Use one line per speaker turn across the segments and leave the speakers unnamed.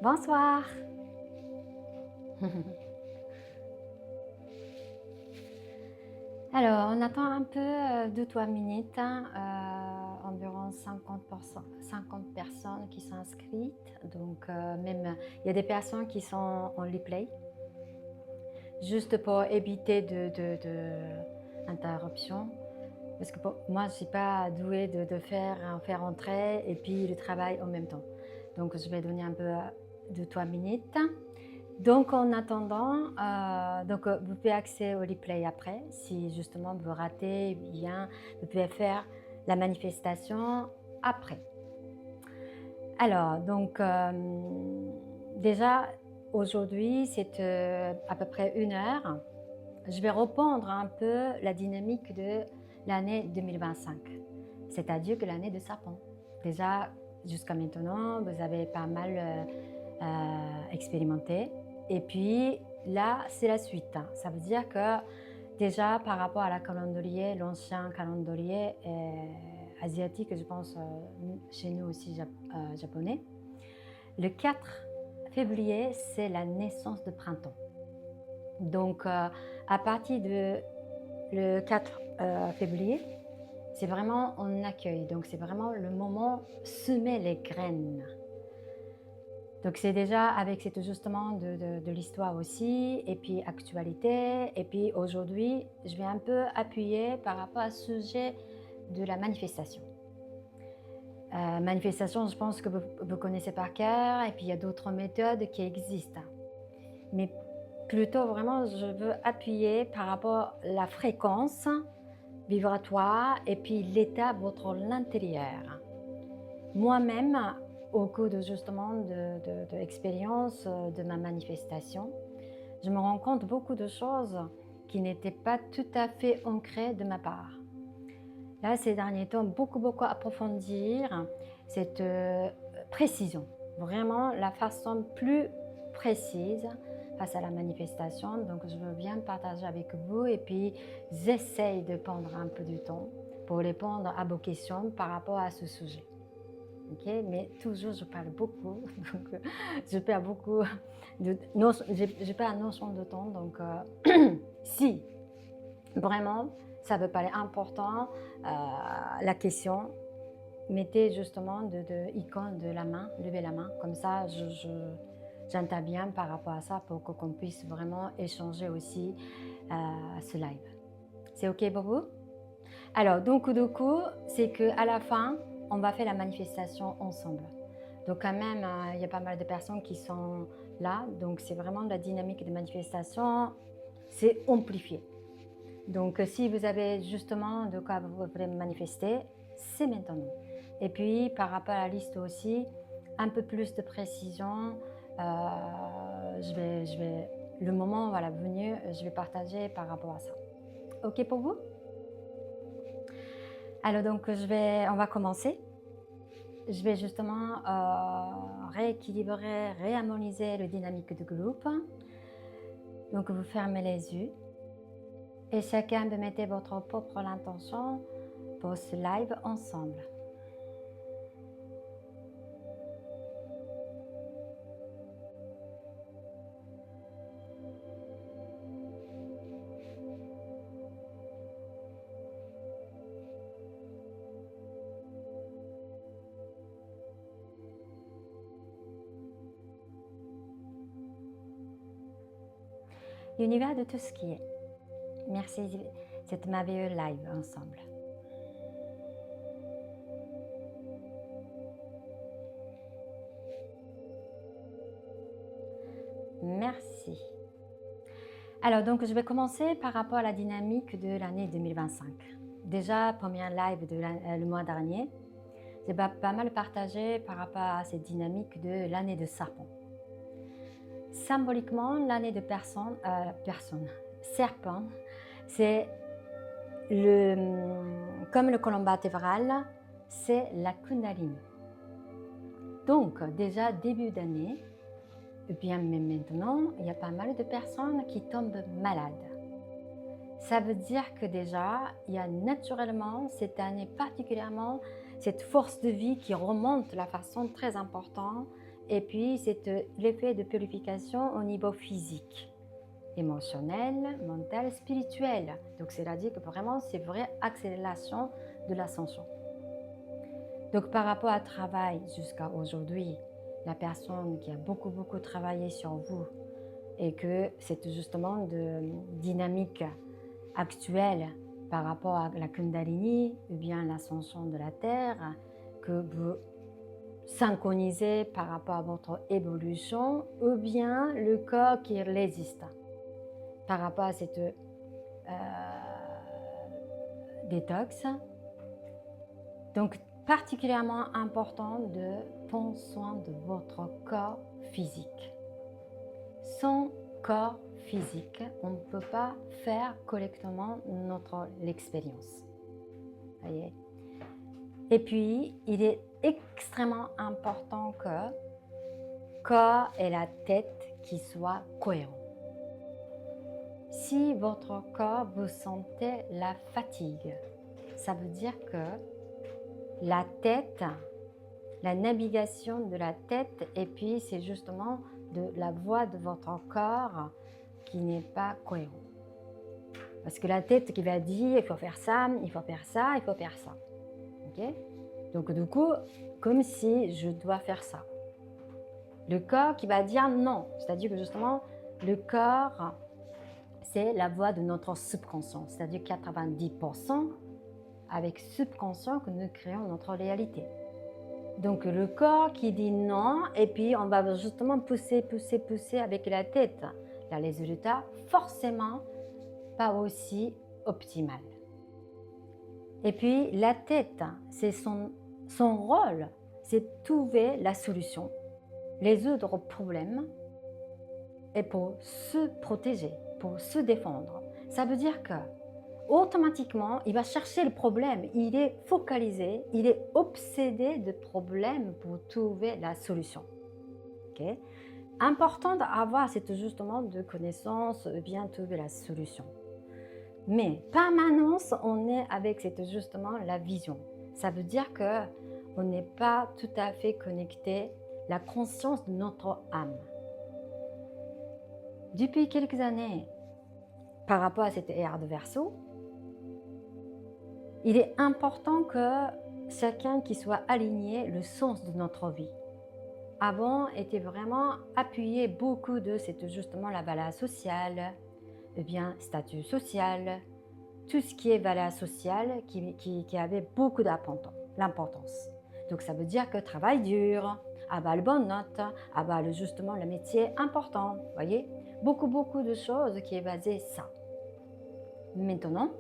Bonsoir. Alors, on attend un peu 2-3 minutes, hein, environ 50 personnes qui sont inscrites. Donc, même, il y a des personnes qui sont en replay, juste pour éviter interruption. Parce que moi, je ne suis pas douée de faire entrer et puis le travail en même temps. Donc, je vais donner un peu 2-3 minutes. Donc, en attendant, vous pouvez accéder au replay après. Si justement vous ratez, eh bien, vous pouvez faire la manifestation après. Alors, déjà, aujourd'hui, c'est à peu près 1 heure. Je vais reprendre un peu la dynamique de l'année 2025, c'est-à-dire que l'année de Serpent. Déjà, jusqu'à maintenant, vous avez pas mal expérimenté. Et puis là, c'est la suite, hein. Ça veut dire que déjà, par rapport à la calendrier, l'ancien calendrier asiatique, je pense chez nous aussi japonais, le 4 février, c'est la naissance de printemps. Donc, à partir de le 4 février, c'est vraiment en accueil. Donc, c'est vraiment le moment semer les graines. Donc, c'est déjà avec cet ajustement de l'histoire aussi, et puis actualité. Et puis aujourd'hui, je vais un peu appuyer par rapport au sujet de la manifestation. Manifestation, je pense que vous connaissez par cœur, et puis il y a d'autres méthodes qui existent. Mais plutôt vraiment, je veux appuyer par rapport à la fréquence vibratoire et puis l'état de votre l'intérieur. Moi-même, au cours de justement de l'expérience de ma manifestation, je me rends compte beaucoup de choses qui n'étaient pas tout à fait ancrées de ma part. Là, ces derniers temps, beaucoup approfondir cette précision, vraiment la façon plus précise face à la manifestation. Donc, je veux bien partager avec vous et puis j'essaye de prendre un peu de temps pour répondre à vos questions par rapport à ce sujet. Okay, mais toujours, je parle beaucoup, donc je perds beaucoup je perds la notion de temps. Donc, si vraiment ça veut paraître important, la question, mettez justement icône de la main, levez la main, comme ça j'interviens par rapport à ça pour qu'on puisse vraiment échanger aussi ce live. C'est OK pour vous? Alors, donc, du coup, c'est qu'à la fin, on va faire la manifestation ensemble. Donc, quand même, il y a pas mal de personnes qui sont là. Donc, c'est vraiment la dynamique de manifestation, c'est amplifié. Donc, si vous avez justement de quoi vous voulez manifester, c'est maintenant. Et puis, par rapport à la liste aussi, un peu plus de précision. Le moment voilà, venu, je vais partager par rapport à ça. OK pour vous? Alors, donc, on va commencer. Je vais justement rééquilibrer, réharmoniser le dynamique du groupe. Donc, vous fermez les yeux et chacun de mettre votre propre intention pour ce live ensemble. L'univers de tout ce qui est. Merci, cette merveilleuse live ensemble. Merci. Alors, donc, je vais commencer par rapport à la dynamique de l'année 2025. Déjà, premier live le mois dernier, j'ai pas mal partagé par rapport à cette dynamique de l'année de serpent. Symboliquement, l'année de serpent, c'est comme le colonne vertébrale, c'est la Kundalini. Donc, déjà début d'année, et bien même maintenant, il y a pas mal de personnes qui tombent malades. Ça veut dire que déjà, il y a naturellement, cette année particulièrement, cette force de vie qui remonte de la façon très importante et puis c'est l'effet de purification au niveau physique, émotionnel, mental, spirituel. Donc c'est-à-dire que vraiment c'est vraie accélération de l'ascension. Donc par rapport à travail jusqu'à aujourd'hui, la personne qui a beaucoup travaillé sur vous et que c'est justement de dynamique actuelle par rapport à la Kundalini ou bien l'ascension de la Terre que vous synchronisez par rapport à votre évolution ou bien le corps qui résiste par rapport à cette détox. Donc particulièrement important de prendre soin de votre corps physique. Sans corps physique, on ne peut pas faire correctement notre expérience. Voyez? Et puis, il est extrêmement important que corps et la tête qui soient cohérents. Si votre corps, vous sentez la fatigue, ça veut dire que la tête, la navigation de la tête, et puis c'est justement de la voix de votre corps qui n'est pas cohérent. Parce que la tête qui va dire il faut faire ça, il faut faire ça, il faut faire ça. Okay? Donc du coup, comme si je dois faire ça. Le corps qui va dire non, c'est-à-dire que justement, le corps, c'est la voix de notre subconscient, c'est-à-dire 90% avec subconscient que nous créons notre réalité. Donc le corps qui dit non, et puis on va justement pousser avec la tête. Là, les résultats, forcément, pas aussi optimal. Et puis la tête, c'est son rôle, c'est trouver la solution, résoudre le problème et pour se protéger, pour se défendre. Ça veut dire que automatiquement, il va chercher le problème, il est focalisé, il est obsédé de problèmes pour trouver la solution. Okay? Important d'avoir cette justement de connaissance, bien trouver la solution. Mais permanence, on est avec cette justement la vision. Ça veut dire que on n'est pas tout à fait connecté la conscience de notre âme. Depuis quelques années, par rapport à cette ère de Verseau, il est important que chacun qui soit aligné le sens de notre vie. Avant, était vraiment appuyé beaucoup de cette justement la valeur sociale, ou bien statut social, tout ce qui est valeur sociale qui avait beaucoup d'importance. Donc ça veut dire que travail dur, avoir le bonne note, avoir justement le métier important, voyez, beaucoup de choses qui est basé ça. Maintenant,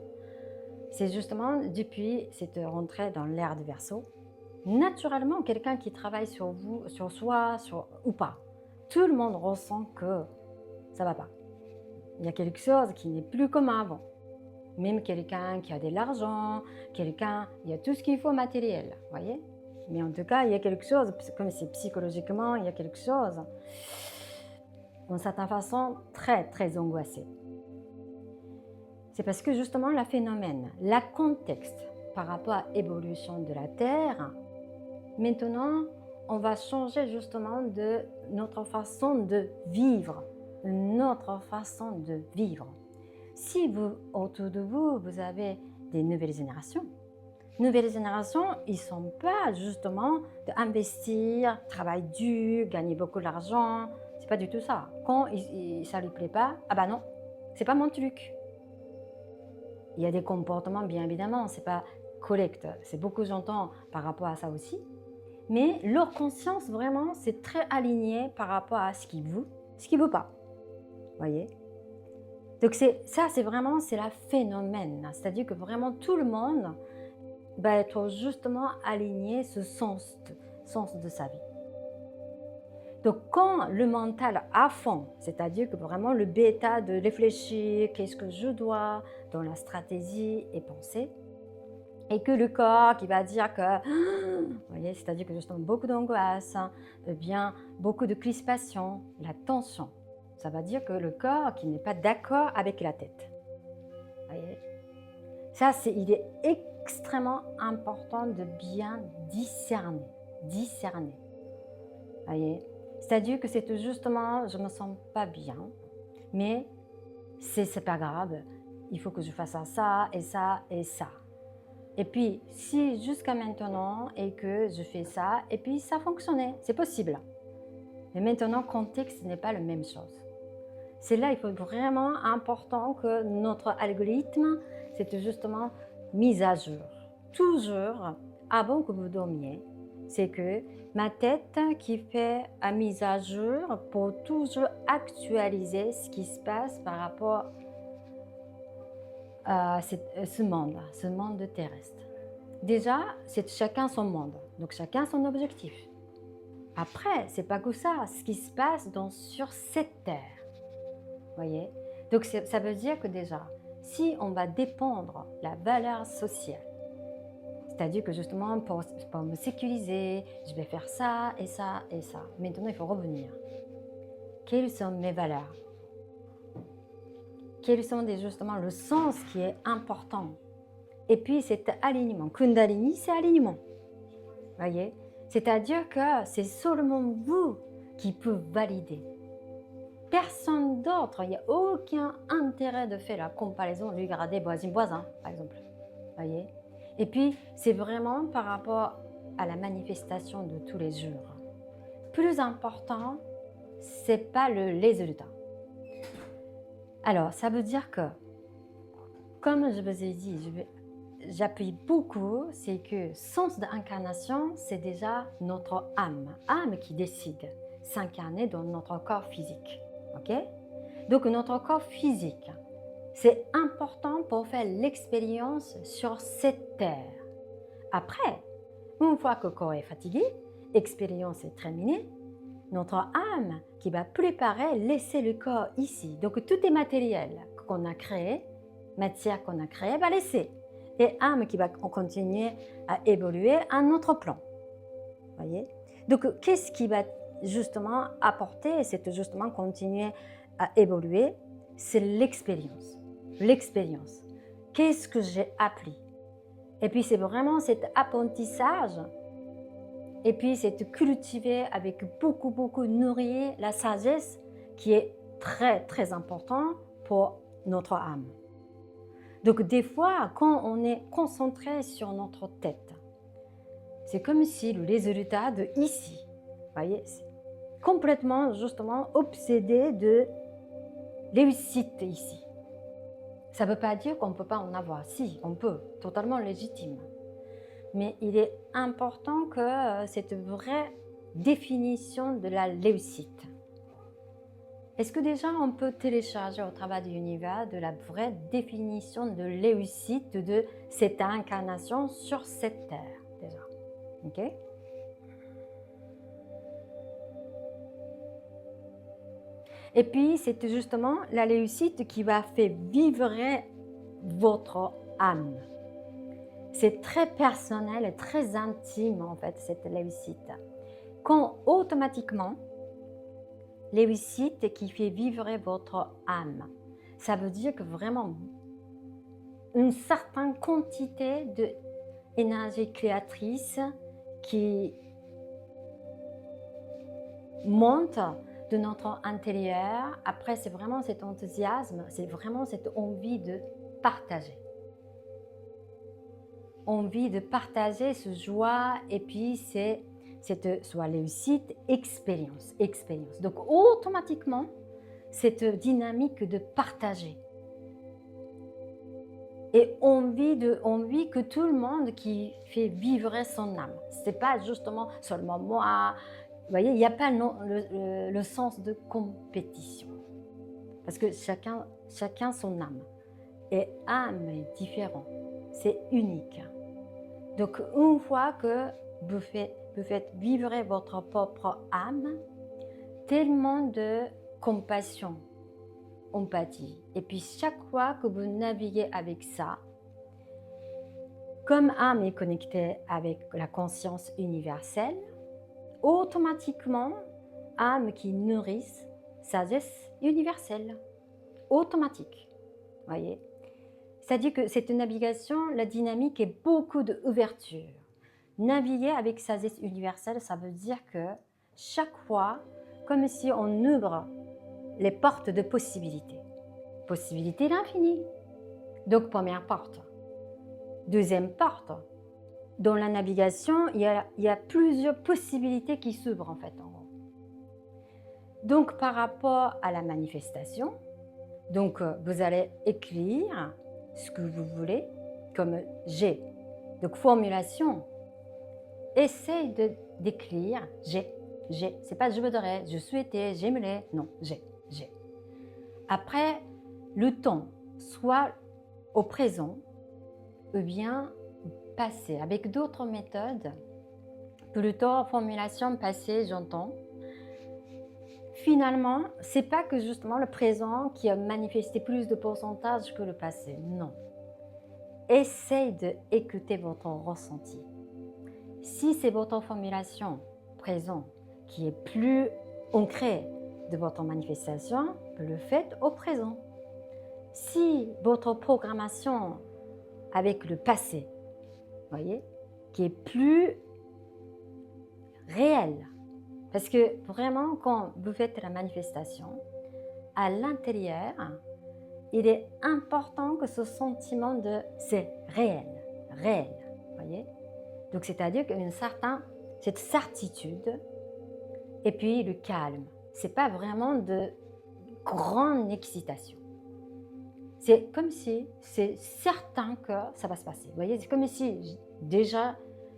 c'est justement depuis cette rentrée dans l'ère de Verseau, naturellement quelqu'un qui travaille sur vous, sur soi, ou pas, tout le monde ressent que ça va pas. Il y a quelque chose qui n'est plus comme avant. Même quelqu'un qui a de l'argent, il y a tout ce qu'il faut matériel, voyez. Mais en tout cas, il y a quelque chose, comme c'est psychologiquement, il y a quelque chose, d'une certaine façon, très angoissé. C'est parce que justement, le phénomène, le contexte par rapport à l'évolution de la Terre, maintenant, on va changer justement de notre façon de vivre, notre façon de vivre. Si vous, autour de vous, vous avez des nouvelles générations, ils ne sont pas justement d'investir, travailler dur, gagner beaucoup d'argent, c'est pas du tout ça. Quand ça lui plaît pas, ah bah non, c'est pas mon truc. Il y a des comportements, bien évidemment, c'est pas correct. C'est beaucoup j'entends par rapport à ça aussi. Mais leur conscience, vraiment, c'est très aligné par rapport à ce qui veut pas. Voyez? Donc c'est vraiment, c'est la phénomène. C'est-à-dire que vraiment tout le monde va être justement aligné ce sens de sa vie. Donc quand le mental à fond, c'est-à-dire que vraiment le bêta de réfléchir, qu'est-ce que je dois dans la stratégie et penser, et que le corps qui va dire que, vous voyez, c'est-à-dire que justement beaucoup d'angoisse, bien beaucoup de crispation, la tension, ça va dire que le corps qui n'est pas d'accord avec la tête. Voyez, ça, il est extrêmement important de bien discerner. Voyez, C'est-à-dire que c'est tout justement, je me sens pas bien, mais c'est pas grave, il faut que je fasse ça et ça et ça. Et puis, si jusqu'à maintenant et que je fais ça, et puis ça fonctionnait, c'est possible. Mais maintenant, le contexte n'est pas la même chose. C'est là, il faut vraiment important que notre algorithme, c'est justement mise à jour. Toujours, avant que vous dormiez, c'est que ma tête qui fait la mise à jour pour toujours actualiser ce qui se passe par rapport à ce monde terrestre. Déjà, c'est chacun son monde, donc chacun son objectif. Après, c'est pas que ça, ce qui se passe sur cette terre. Voyez? Donc ça veut dire que déjà, si on va dépendre de la valeur sociale, c'est-à-dire que justement pour me sécuriser, je vais faire ça et ça et ça. Maintenant, il faut revenir. Quelles sont mes valeurs? Quels sont justement le sens qui est important? Et puis cet alignement. Kundalini, c'est alignement. Voyez? C'est-à-dire que c'est seulement vous qui pouvez valider. Personne d'autre, il n'y a aucun intérêt de faire la comparaison, regarder voisin, par exemple. Voyez? Et puis, c'est vraiment par rapport à la manifestation de tous les jours. Plus important, c'est pas le résultat. Alors, ça veut dire que, comme je vous ai dit, j'appuie beaucoup, c'est que sens d'incarnation, c'est déjà notre âme qui décide s'incarner dans notre corps physique. Ok? Donc notre corps physique, c'est important pour faire l'expérience sur cette terre. Après, une fois que le corps est fatigué, l'expérience est terminée, notre âme qui va préparer, laisser le corps ici. Donc tout est matériel qu'on a créé, matière qu'on a créée, va laisser. Et âme qui va continuer à évoluer à un autre plan. Voyez? Donc qu'est-ce qui va justement apporter, c'est justement continuer à évoluer, c'est l'expérience. L'expérience. Qu'est-ce que j'ai appris? Et puis c'est vraiment cet apprentissage, et puis c'est de cultiver avec beaucoup nourrir la sagesse qui est très important pour notre âme. Donc des fois, quand on est concentré sur notre tête, c'est comme si le résultat de ici, voyez, complètement justement obsédé de réussite ici. Ça ne veut pas dire qu'on ne peut pas en avoir. Si, on peut, totalement légitime. Mais il est important que cette vraie définition de la réussite. Est-ce que déjà on peut télécharger au travers de l'univers de la vraie définition de réussite de cette incarnation sur cette terre déjà? Ok? Et puis, c'est justement la réussite qui va faire vibrer votre âme. C'est très personnel et très intime, en fait, cette réussite. Quand automatiquement, réussite qui fait vibrer votre âme, ça veut dire que vraiment, une certaine quantité d'énergie créatrice qui monte de notre intérieur. Après, c'est vraiment cet enthousiasme, c'est vraiment cette envie de partager. Envie de partager ce joie, et puis c'est cette soit réussite, expérience. Donc automatiquement, cette dynamique de partager. Et envie que tout le monde qui fait vivre son âme. C'est pas justement seulement moi. Vous voyez, il n'y a pas le sens de compétition. Parce que chacun son âme. Et âme est différent. C'est unique. Donc, une fois que vous faites vibrer votre propre âme, tellement de compassion, empathie. Et puis, chaque fois que vous naviguez avec ça, comme âme est connectée avec la conscience universelle, automatiquement, âme qui nourrisse sagesse universelle. Automatique. Voyez? C'est-à-dire que cette navigation, la dynamique est beaucoup d'ouverture. Naviguer avec sagesse universelle, ça veut dire que chaque fois comme si on ouvre les portes de possibilités. Possibilité l'infini. Donc, première porte. Deuxième porte. Dans la navigation, il y a plusieurs possibilités qui s'ouvrent en fait, en gros. Donc, par rapport à la manifestation, donc vous allez écrire ce que vous voulez comme j'ai. Donc, formulation. Essaye d'écrire j'ai. C'est pas je voudrais, je souhaitais, j'aimerais. Non, j'ai. Après, le temps, soit au présent ou bien passé. Avec d'autres méthodes, plutôt formulation passée, j'entends. Finalement, c'est pas que justement le présent qui a manifesté plus de pourcentage que le passé. Non. Essaye d'écouter votre ressenti. Si c'est votre formulation présent qui est plus ancrée de votre manifestation, le faites au présent. Si votre programmation avec le passé, voyez, qui est plus réelle, parce que vraiment quand vous faites la manifestation, à l'intérieur, il est important que ce sentiment de c'est réel, voyez. Donc c'est-à-dire qu'une certaine cette certitude et puis le calme. C'est pas vraiment de grande excitation. C'est comme si c'est certain que ça va se passer. Vous voyez, c'est comme si déjà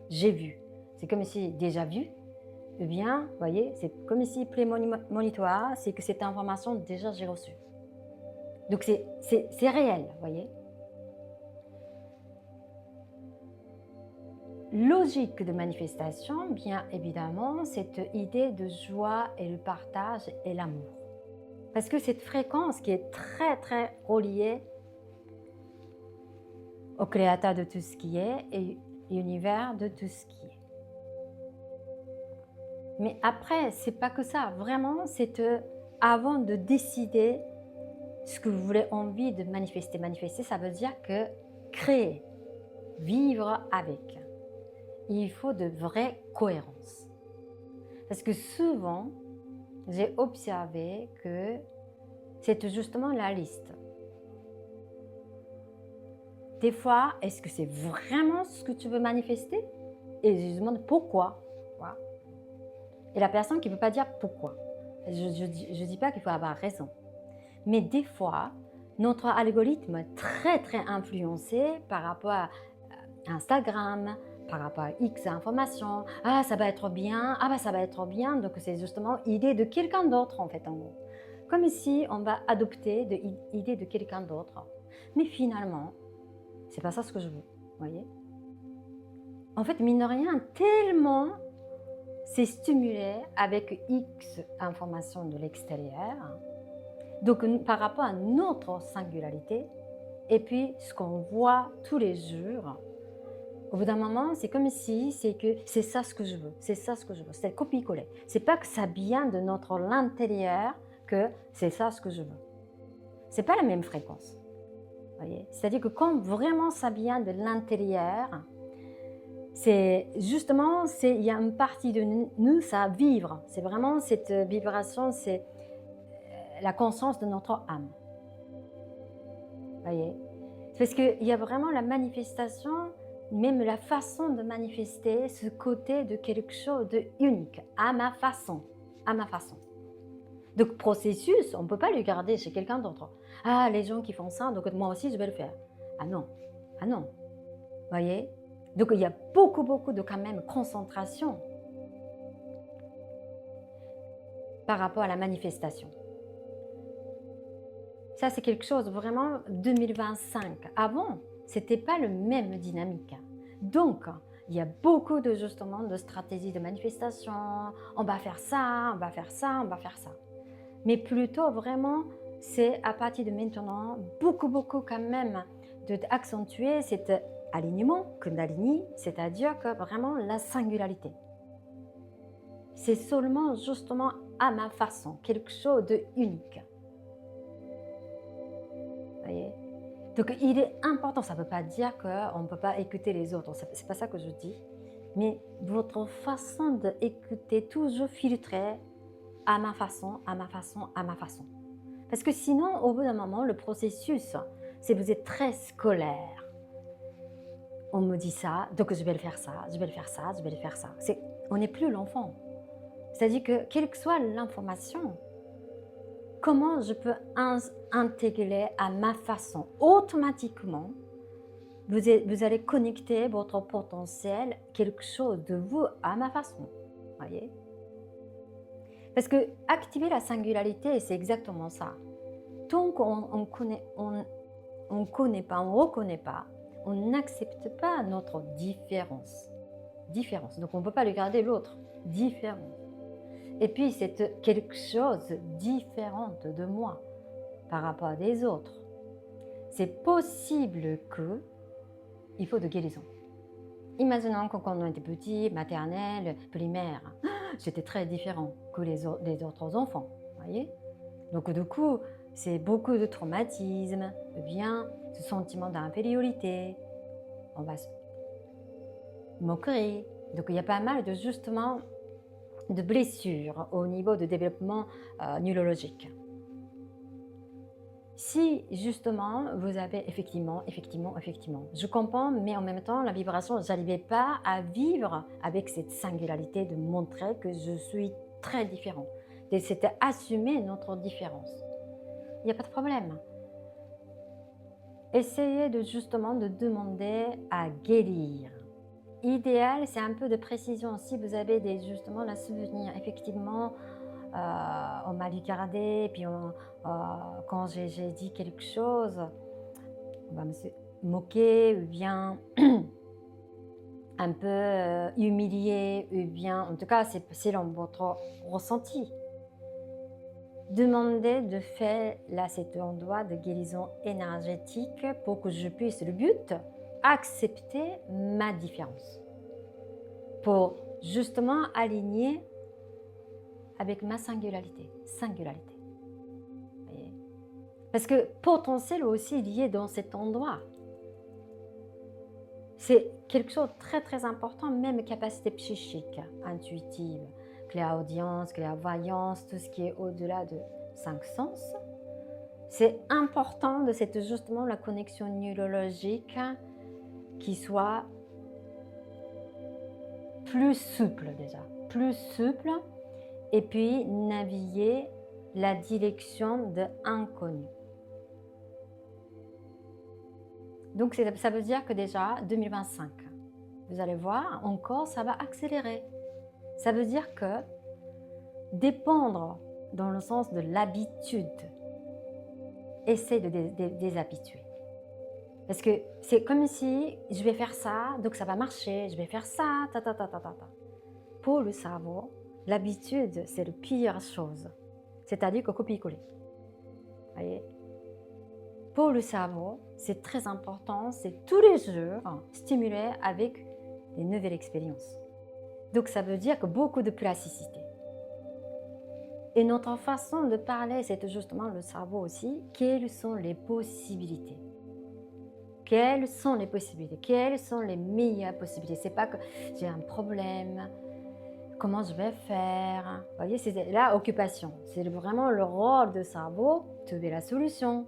j'ai vu. C'est comme si déjà vu. Eh bien, vous voyez, c'est comme si prémonitoire, c'est que cette information déjà j'ai reçue. Donc c'est réel, vous voyez. Logique de manifestation, bien évidemment, cette idée de joie et le partage et l'amour. Parce que cette fréquence qui est très reliée au créateur de tout ce qui est et l'univers de tout ce qui est. Mais après, c'est pas que ça. Vraiment, c'est avant de décider ce que vous voulez envie de manifester. Manifester, ça veut dire que créer, vivre avec. Il faut de vraie cohérence. Parce que souvent, j'ai observé que c'est justement la liste. Des fois, est-ce que c'est vraiment ce que tu veux manifester? Et je demande pourquoi. Voilà. Et la personne qui ne peut pas dire pourquoi. Je ne dis pas qu'il faut avoir raison. Mais des fois, notre algorithme est très influencé par rapport à Instagram, par rapport à X informations. Ah, ça va être bien. Ah, bah, ça va être bien. Donc, c'est justement l'idée de quelqu'un d'autre, en fait, en gros. Comme si on va adopter l'idée de quelqu'un d'autre. Mais finalement, c'est pas ça ce que je veux, voyez. En fait, mine de rien, tellement c'est stimulé avec X informations de l'extérieur. Donc, par rapport à notre singularité, et puis ce qu'on voit tous les jours, au bout d'un moment, c'est comme si c'est ça ce que je veux, c'est ça ce que je veux, c'est copier-coller. C'est pas que ça vient de notre l'intérieur que c'est ça ce que je veux. C'est pas la même fréquence. C'est-à-dire que quand vraiment ça vient de l'intérieur, c'est justement, il y a une partie de nous, ça vivre. C'est vraiment cette vibration, c'est la conscience de notre âme. Voyez, parce qu'il y a vraiment la manifestation, même la façon de manifester ce côté de quelque chose de unique, à ma façon, à ma façon. Donc processus, on ne peut pas le garder chez quelqu'un d'autre. Ah, les gens qui font ça, donc moi aussi je vais le faire. Ah non, voyez. Donc il y a beaucoup de quand même concentration par rapport à la manifestation. Ça c'est quelque chose vraiment 2025. Avant, c'était pas le même dynamique. Donc il y a beaucoup de justement de stratégies de manifestation. On va faire ça, on va faire ça, on va faire ça. Mais plutôt vraiment, c'est à partir de maintenant, beaucoup quand même d'accentuer cet alignement, Kundalini, c'est-à-dire que vraiment la singularité. C'est seulement justement à ma façon, quelque chose de unique. Voyez? Donc il est important, ça ne veut pas dire qu'on ne peut pas écouter les autres, c'est pas ça que je dis, mais votre façon d'écouter toujours filtrée à ma façon, à ma façon, à ma façon. Parce que sinon, au bout d'un moment, le processus, c'est vous êtes très scolaire. On me dit ça, donc je vais le faire ça, je vais le faire ça, je vais le faire ça. On n'est plus l'enfant. C'est-à-dire que, quelle que soit l'information, comment je peux intégrer à ma façon automatiquement, vous allez connecter votre potentiel, quelque chose de vous à ma façon. Voyez? Parce que activer la singularité, c'est exactement ça. Tant qu'on on connaît pas, on reconnaît pas, on n'accepte pas notre différence. Différence. Donc on ne peut pas regarder l'autre. Différence. Et puis c'est quelque chose de différent de moi par rapport à des autres. C'est possible que il faut de guérison. Imaginons que quand on était petit, maternelle, primaire, j'étais très différent que les autres enfants, voyez. Donc du coup, c'est beaucoup de traumatisme, ou bien ce sentiment d'infériorité, on va se moquer. Donc il y a pas mal de justement de blessures au niveau de développement neurologique. Si justement vous avez effectivement, je comprends, mais en même temps la vibration, je n'arrivais pas à vivre avec cette singularité de montrer que je suis très différent. C'était assumer notre différence. Il n'y a pas de problème. Essayez de justement de demander à guérir. Idéal, c'est un peu de précision. Si vous avez justement la souvenir, effectivement, on m'a regardé, puis quand j'ai dit quelque chose, on va me moquer, ou bien un peu humilier, ou bien, en tout cas, c'est selon votre ressenti. Demandez de faire là cet endroit de guérison énergétique pour que je puisse, le but, accepter ma différence. Pour justement aligner avec ma singularité. Voyez? Parce que potentiel aussi lié dans cet endroit. C'est quelque chose de très très important, même capacité psychique, intuitive, clairaudience, clairvoyance, tout ce qui est au-delà de 5 sens. C'est important de cette justement la connexion neurologique qui soit plus souple déjà, plus souple, et puis naviguer la direction de l'inconnu. Donc ça veut dire que déjà 2025, vous allez voir, encore ça va accélérer. Ça veut dire que dépendre dans le sens de l'habitude, essaie de déshabituer. Parce que c'est comme si je vais faire ça, donc ça va marcher, je vais faire ça, Pour le cerveau, l'habitude, c'est la pire chose. C'est-à-dire que copier-coller. Voyez? Pour le cerveau, c'est très important, c'est tous les jours stimuler avec des nouvelles expériences. Donc ça veut dire que beaucoup de plasticité. Et notre façon de parler, c'est justement le cerveau aussi. Quelles sont les possibilités? Quelles sont les possibilités? Quelles sont les meilleures possibilités? C'est pas que j'ai un problème, comment je vais faire? Vous voyez, c'est la occupation. C'est vraiment le rôle du cerveau, trouver la solution.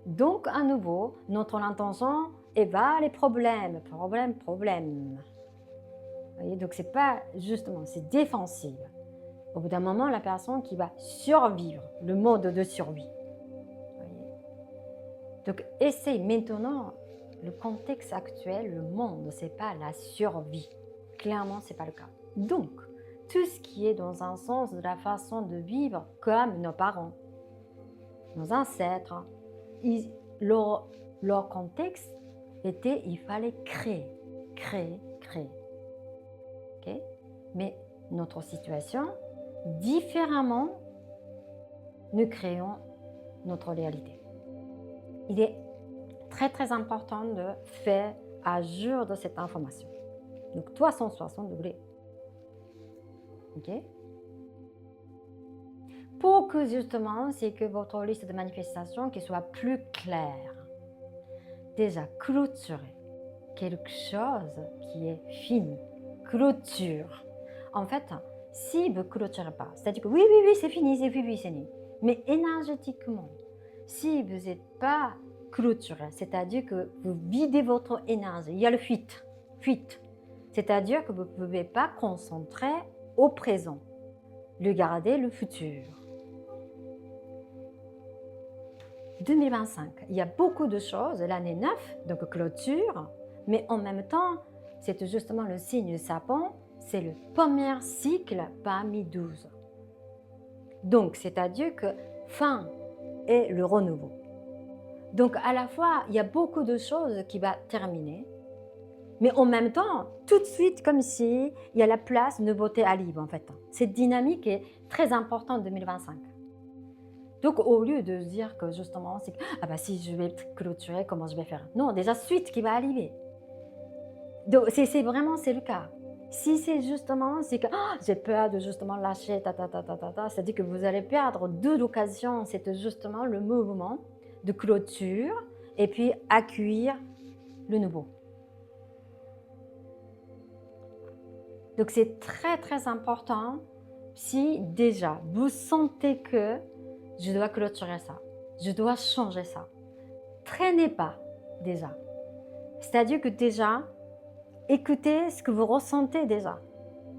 Donc, à nouveau, notre intention est vers les problèmes. Vous voyez, donc c'est pas justement, c'est défensif. Au bout d'un moment, la personne qui va survivre, le mode de survie. Voyez. Donc, essaye maintenant, le contexte actuel, le monde, c'est pas la survie. Clairement, c'est pas le cas. Donc, tout ce qui est dans un sens de la façon de vivre comme nos parents, nos ancêtres, leur contexte était, il fallait créer. Okay? Mais notre situation, différemment, nous créons notre réalité. Il est très très important de faire à jour de cette information. Donc 360 degrés. Ok? Pour que justement, c'est que votre liste de manifestations qui soit plus claire. Déjà, clôturer quelque chose qui est fini. Clôture. En fait, si vous ne clôturez pas, c'est-à-dire que oui, oui, oui, c'est fini, c'est fini, c'est fini. Mais énergétiquement, si vous n'êtes pas clôturé, c'est-à-dire que vous videz votre énergie, il y a le fuite, fuite. C'est-à-dire que vous ne pouvez pas concentrer au présent, le garder le futur. 2025, il y a beaucoup de choses, l'année 9, donc clôture, mais en même temps, c'est justement le signe du sapin, c'est le premier cycle parmi 12. Donc, c'est-à-dire que fin est le renouveau. Donc, à la fois, il y a beaucoup de choses qui vont terminer, mais en même temps, tout de suite, comme si il y a la place nouveauté à libre, en fait. Cette dynamique est très importante en 2025. Donc, au lieu de se dire que justement, c'est ah bah si je vais clôturer, comment je vais faire? Non, déjà suite qui va arriver. Donc, c'est vraiment c'est le cas. Si c'est justement, c'est que ah, j'ai peur de justement lâcher, c'est-à-dire que vous allez perdre de l'occasion, c'est justement le mouvement de clôture et puis accueillir le nouveau. Donc, c'est très très important si déjà vous sentez que je dois clôturer ça, je dois changer ça. Traînez pas déjà. C'est-à-dire que déjà, écoutez ce que vous ressentez déjà.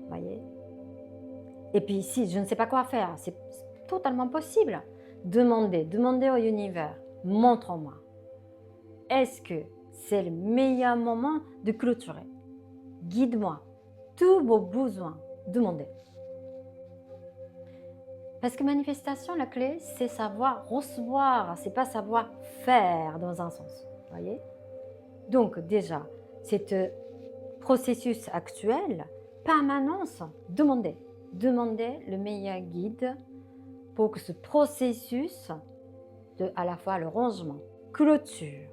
Voyez. Et puis si je ne sais pas quoi faire, c'est totalement possible. Demandez au univers, montre-moi. Est-ce que c'est le meilleur moment de clôturer? Guide-moi. Tous vos besoins, demandez. Parce que manifestation, la clé, c'est savoir recevoir, c'est pas savoir faire dans un sens. Voyez. Donc déjà, cet processus actuel, permanence, demandez. Demandez le meilleur guide pour que ce processus de à la fois le rangement, clôture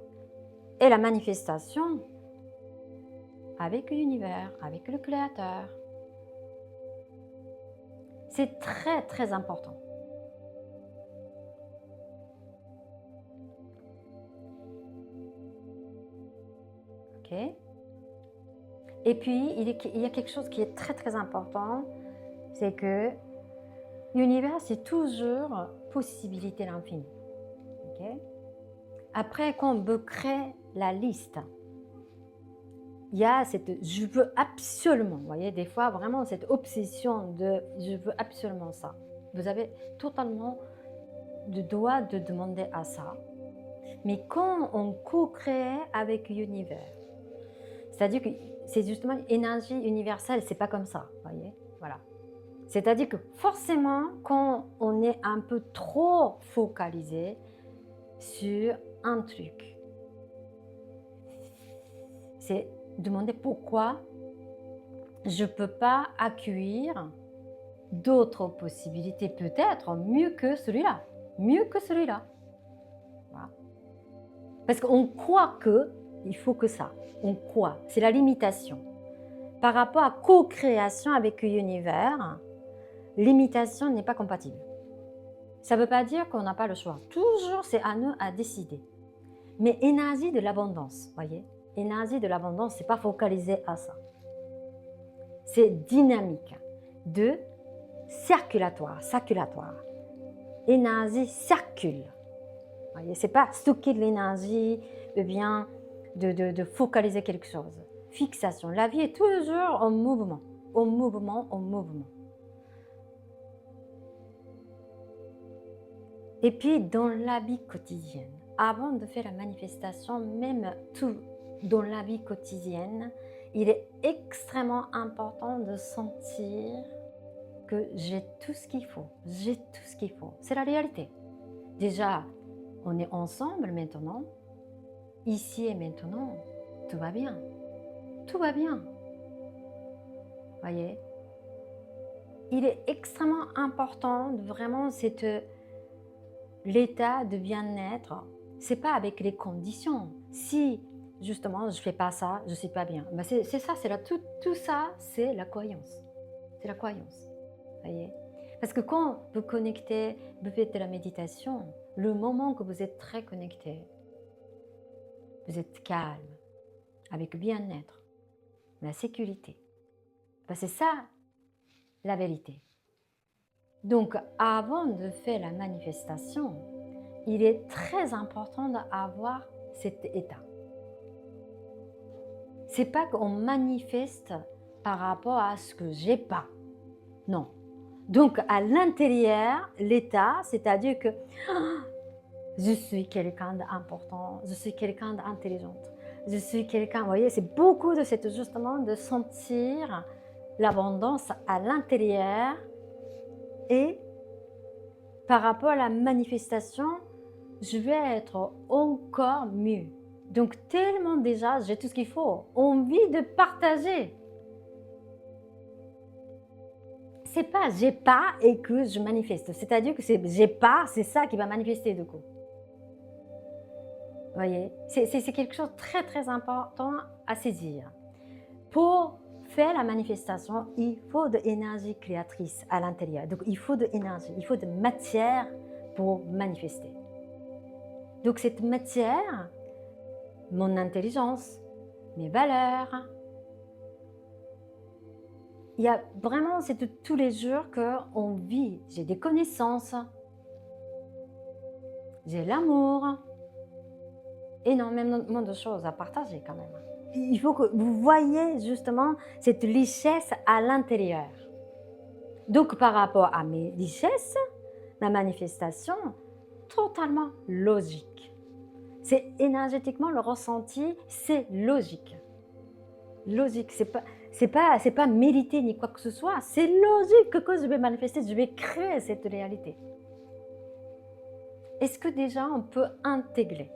et la manifestation avec l'univers, avec le créateur. C'est très très important. Ok. Et puis, il y a quelque chose qui est très très important, c'est que l'univers, c'est toujours possibilité l'infini. Okay. Après, quand on veut créer la liste, il y a cette je veux absolument, vous voyez, des fois vraiment cette obsession de je veux absolument ça. Vous avez totalement le droit de demander à ça. Mais quand on co-crée avec l'univers, c'est-à-dire que c'est justement énergie universelle, c'est pas comme ça, vous voyez, voilà. C'est-à-dire que forcément, quand on est un peu trop focalisé sur un truc, c'est demander pourquoi je ne peux pas accueillir d'autres possibilités, peut-être mieux que celui-là, mieux que celui-là. Voilà. Parce qu'on croit que il faut que ça, on croit, c'est la limitation. Par rapport à co-création avec l'univers, l'imitation n'est pas compatible. Ça ne veut pas dire qu'on n'a pas le choix. Toujours, c'est à nous à décider. Mais énergie de l'abondance, voyez, énergie de l'abondance, c'est pas focalisé à ça. C'est dynamique, de circulatoire. Énergie circule. Voyez, c'est pas stocker de l'énergie, ou bien de focaliser quelque chose. Fixation. La vie est toujours en mouvement, en mouvement, en mouvement. Et puis, dans la vie quotidienne, avant de faire la manifestation, même tout dans la vie quotidienne, il est extrêmement important de sentir que j'ai tout ce qu'il faut. J'ai tout ce qu'il faut. C'est la réalité. Déjà, on est ensemble maintenant. Ici et maintenant, tout va bien. Tout va bien. Voyez? Il est extrêmement important de vraiment cette l'état de bien-être, c'est pas avec les conditions. Si justement je fais pas ça, je suis pas bien. Ben c'est ça, tout ça, c'est la croyance. C'est la croyance. Voyez. Parce que quand vous connectez, vous faites de la méditation, le moment que vous êtes très connecté, vous êtes calme, avec bien-être, la sécurité. Ben c'est ça la vérité. Donc, avant de faire la manifestation, il est très important d'avoir cet état. C'est pas qu'on manifeste par rapport à ce que j'ai pas. Non. Donc, à l'intérieur, l'état, c'est-à-dire que je suis quelqu'un d'important, je suis quelqu'un d'intelligente, je suis quelqu'un, vous voyez, c'est beaucoup de cette justement de sentir l'abondance à l'intérieur et par rapport à la manifestation, je vais être encore mieux. Donc tellement déjà, j'ai tout ce qu'il faut, envie de partager. C'est pas j'ai pas et que je manifeste, c'est-à-dire que c'est j'ai pas, c'est ça qui va manifester du coup. Vous voyez, c'est quelque chose de très très important à saisir. Pour faire la manifestation, il faut de l'énergie créatrice à l'intérieur. Donc il faut de l'énergie, il faut de matière pour manifester. Donc cette matière, mon intelligence, mes valeurs, il y a vraiment, c'est de tous les jours qu'on vit. J'ai des connaissances, j'ai l'amour, énormément de choses à partager quand même. Il faut que vous voyez justement cette richesse à l'intérieur. Donc par rapport à mes richesses, la manifestation, totalement logique. C'est énergétiquement le ressenti, c'est logique. Logique, c'est pas mérité ni quoi que ce soit. C'est logique que quand je vais manifester, je vais créer cette réalité. Est-ce que déjà on peut intégrer?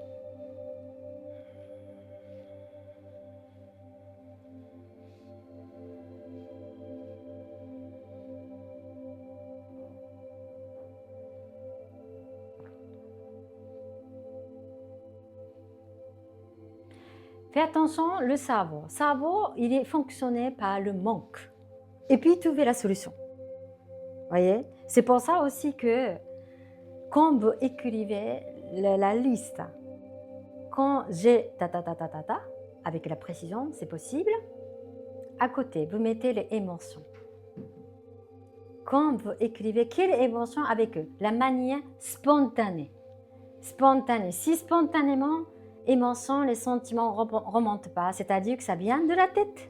Fais attention, le cerveau. Le cerveau, il est fonctionné par le manque. Et puis, trouver la solution. Vous voyez? C'est pour ça aussi que quand vous écrivez la liste, quand j'ai ta, avec la précision, c'est possible, à côté, vous mettez les émotions. Quand vous écrivez, quelle émotion avec eux? La manière spontanée. Spontanée. Si spontanément, émotion, les sentiments ne remontent pas, c'est-à-dire que ça vient de la tête.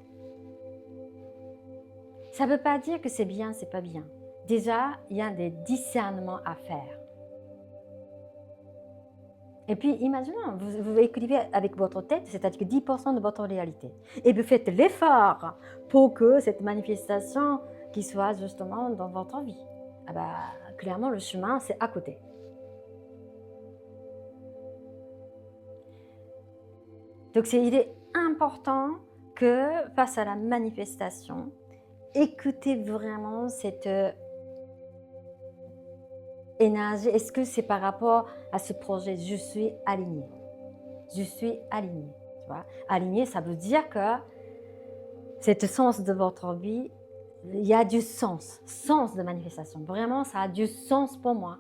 Ça ne veut pas dire que c'est bien, c'est pas bien. Déjà, il y a des discernements à faire. Et puis, imaginez, vous écrivez avec votre tête, c'est-à-dire que 10% de votre réalité. Et vous faites l'effort pour que cette manifestation qui soit justement dans votre vie. Ah bah, clairement, le chemin, c'est à côté. Donc, il est important que face à la manifestation, écoutez vraiment cette énergie. Est-ce que c'est par rapport à ce projet? Je suis alignée. Je suis alignée. Tu vois? Alignée, ça veut dire que cet sens de votre vie, il y a du sens de manifestation. Vraiment, ça a du sens pour moi.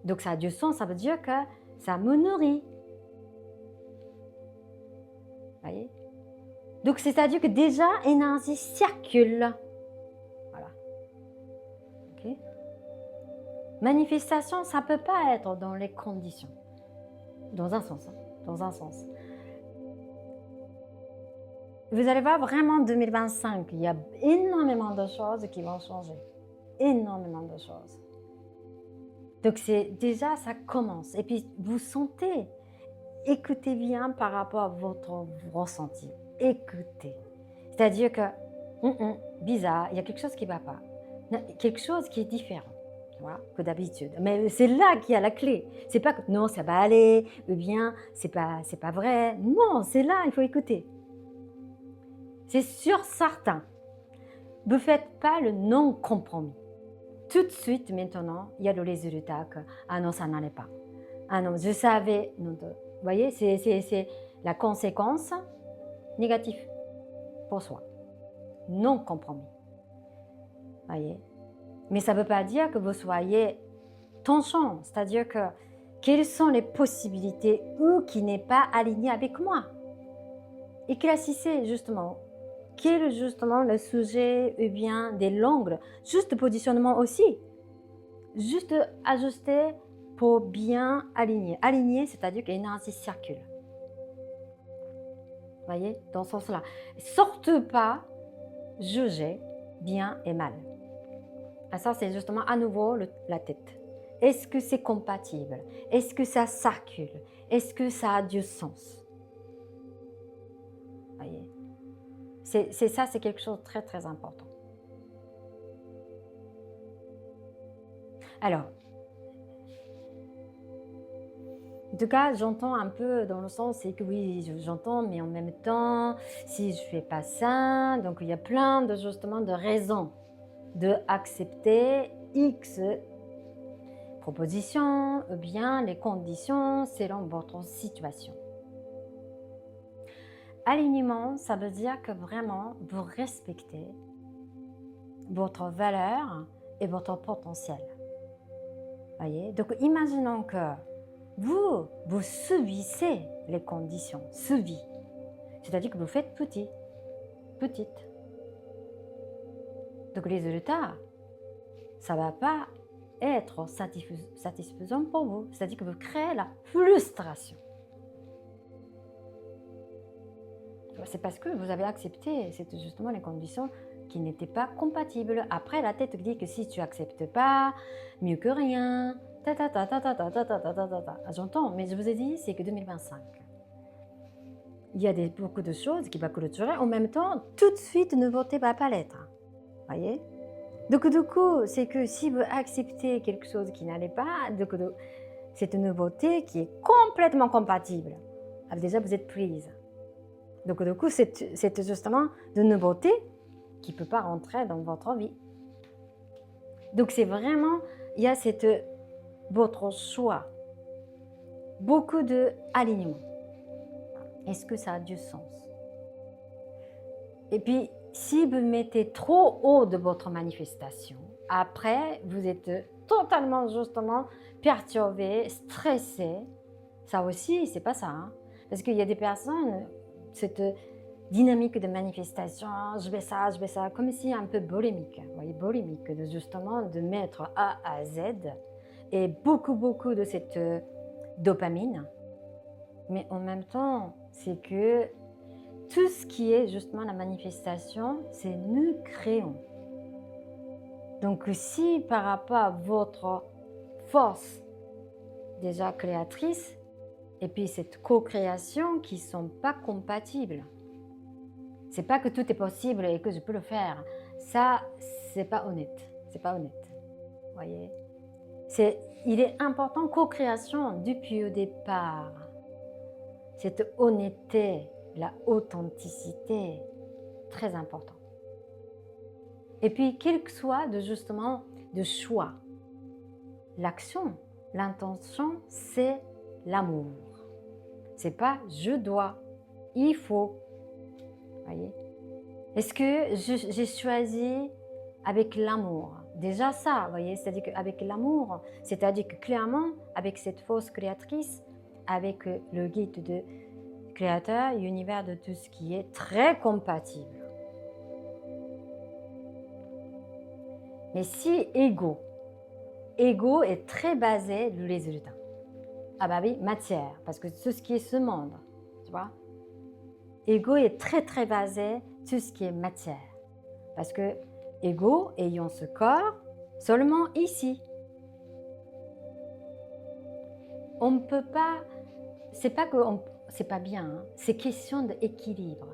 Donc, ça a du sens, ça veut dire que ça me nourrit. Voyez? Donc, c'est-à-dire que déjà, l'énergie circule. Voilà. Ok? Manifestation, ça ne peut pas être dans les conditions. Dans un sens. Hein, dans un sens. Vous allez voir vraiment 2025, il y a énormément de choses qui vont changer. Énormément de choses. Donc, déjà, ça commence. Et puis, vous sentez. Écoutez bien par rapport à votre ressenti. Écoutez. C'est-à-dire que, bizarre, il y a quelque chose qui ne va pas. Quelque chose qui est différent, tu vois, que d'habitude. Mais c'est là qu'il y a la clé. C'est pas que non, ça va aller, ou bien c'est pas vrai. Non, c'est là, il faut écouter. C'est sûr, certain. Vous ne faites pas le non-compromis. Tout de suite, maintenant, il y a le résultat que, ah non, ça n'allait pas. Ah non, je savais. Non, vous voyez, c'est la conséquence négative pour soi. Non-compromis. Voyez. Mais ça ne veut pas dire que vous soyez tension. C'est-à-dire que quelles sont les possibilités ou qui n'est pas aligné avec moi. Éclaircissez justement. quel est justement le sujet ou bien des l'angle, juste positionnement aussi. Juste ajuster pour bien aligner. Aligner, c'est-à-dire que l'énergie circule. Vous voyez, dans ce sens-là. Surtout pas juger bien et mal. Ah, ça, c'est justement à nouveau la tête. Est-ce que c'est compatible? Est-ce que ça circule? Est-ce que ça a du sens? Vous voyez, c'est ça, c'est quelque chose de très très important. Alors, en tout cas, j'entends un peu dans le sens, c'est que oui, j'entends, mais en même temps, si je fais pas ça, donc il y a plein de justement de raisons de accepter X propositions ou bien les conditions selon votre situation. Alignement, ça veut dire que vraiment vous respectez votre valeur et votre potentiel. Voyez? Donc imaginons que vous subissez les conditions, subis. C'est-à-dire que vous faites petite. Donc les résultats, ça ne va pas être satisfaisant pour vous. C'est-à-dire que vous créez la frustration. C'est parce que vous avez accepté, c'est justement les conditions qui n'étaient pas compatibles. Après, la tête dit que si tu n'acceptes pas, mieux que rien, J'entends, mais je vous ai dit, c'est que 2025. Il y a beaucoup de choses qui vont clôturer. En même temps, tout de suite, ne votez pas lettre. Voyez? Donc, du coup, c'est que si vous acceptez quelque chose qui n'allait pas, c'est une nouveauté qui est complètement compatible. Alors déjà, vous êtes prise. Donc, du coup, c'est justement de nouveauté qui ne peut pas rentrer dans votre vie. Donc, c'est vraiment, il y a votre choix. Beaucoup d'alignement. Est-ce que ça a du sens? Et puis, si vous mettez trop haut de votre manifestation, après, vous êtes totalement, justement, perturbé, stressé. Ça aussi, c'est pas ça. Hein? Parce qu'il y a des personnes, cette dynamique de manifestation, je vais ça, comme si un peu bolémique. Vous voyez, bolémique, justement, de mettre A à Z et beaucoup de cette dopamine. Mais en même temps, c'est que tout ce qui est justement la manifestation, c'est nous créons. Donc si par rapport à votre force déjà créatrice, et puis cette co-création qui ne sont pas compatibles, c'est pas que tout est possible et que je peux le faire. Ça, c'est pas honnête. C'est pas honnête. Vous voyez? Il est important, co-création depuis le départ. Cette honnêteté, la authenticité, très important. Et puis, quel que soit justement de choix, l'action, l'intention, c'est l'amour. C'est pas je dois, il faut. Voyez? Est-ce que j'ai choisi avec l'amour? Déjà ça, voyez, c'est-à-dire qu'avec l'amour, c'est-à-dire que clairement, avec cette force créatrice, avec le guide de créateur, l'univers de tout ce qui est très compatible. Mais si ego est très basé sur les résultats. Ah bah oui, matière, parce que tout ce qui est ce monde, tu vois. Ego est très basé sur ce qui est matière. Parce que ego ayant ce corps seulement ici. On ne peut pas, c'est pas que c'est pas bien, hein, c'est question d'équilibre,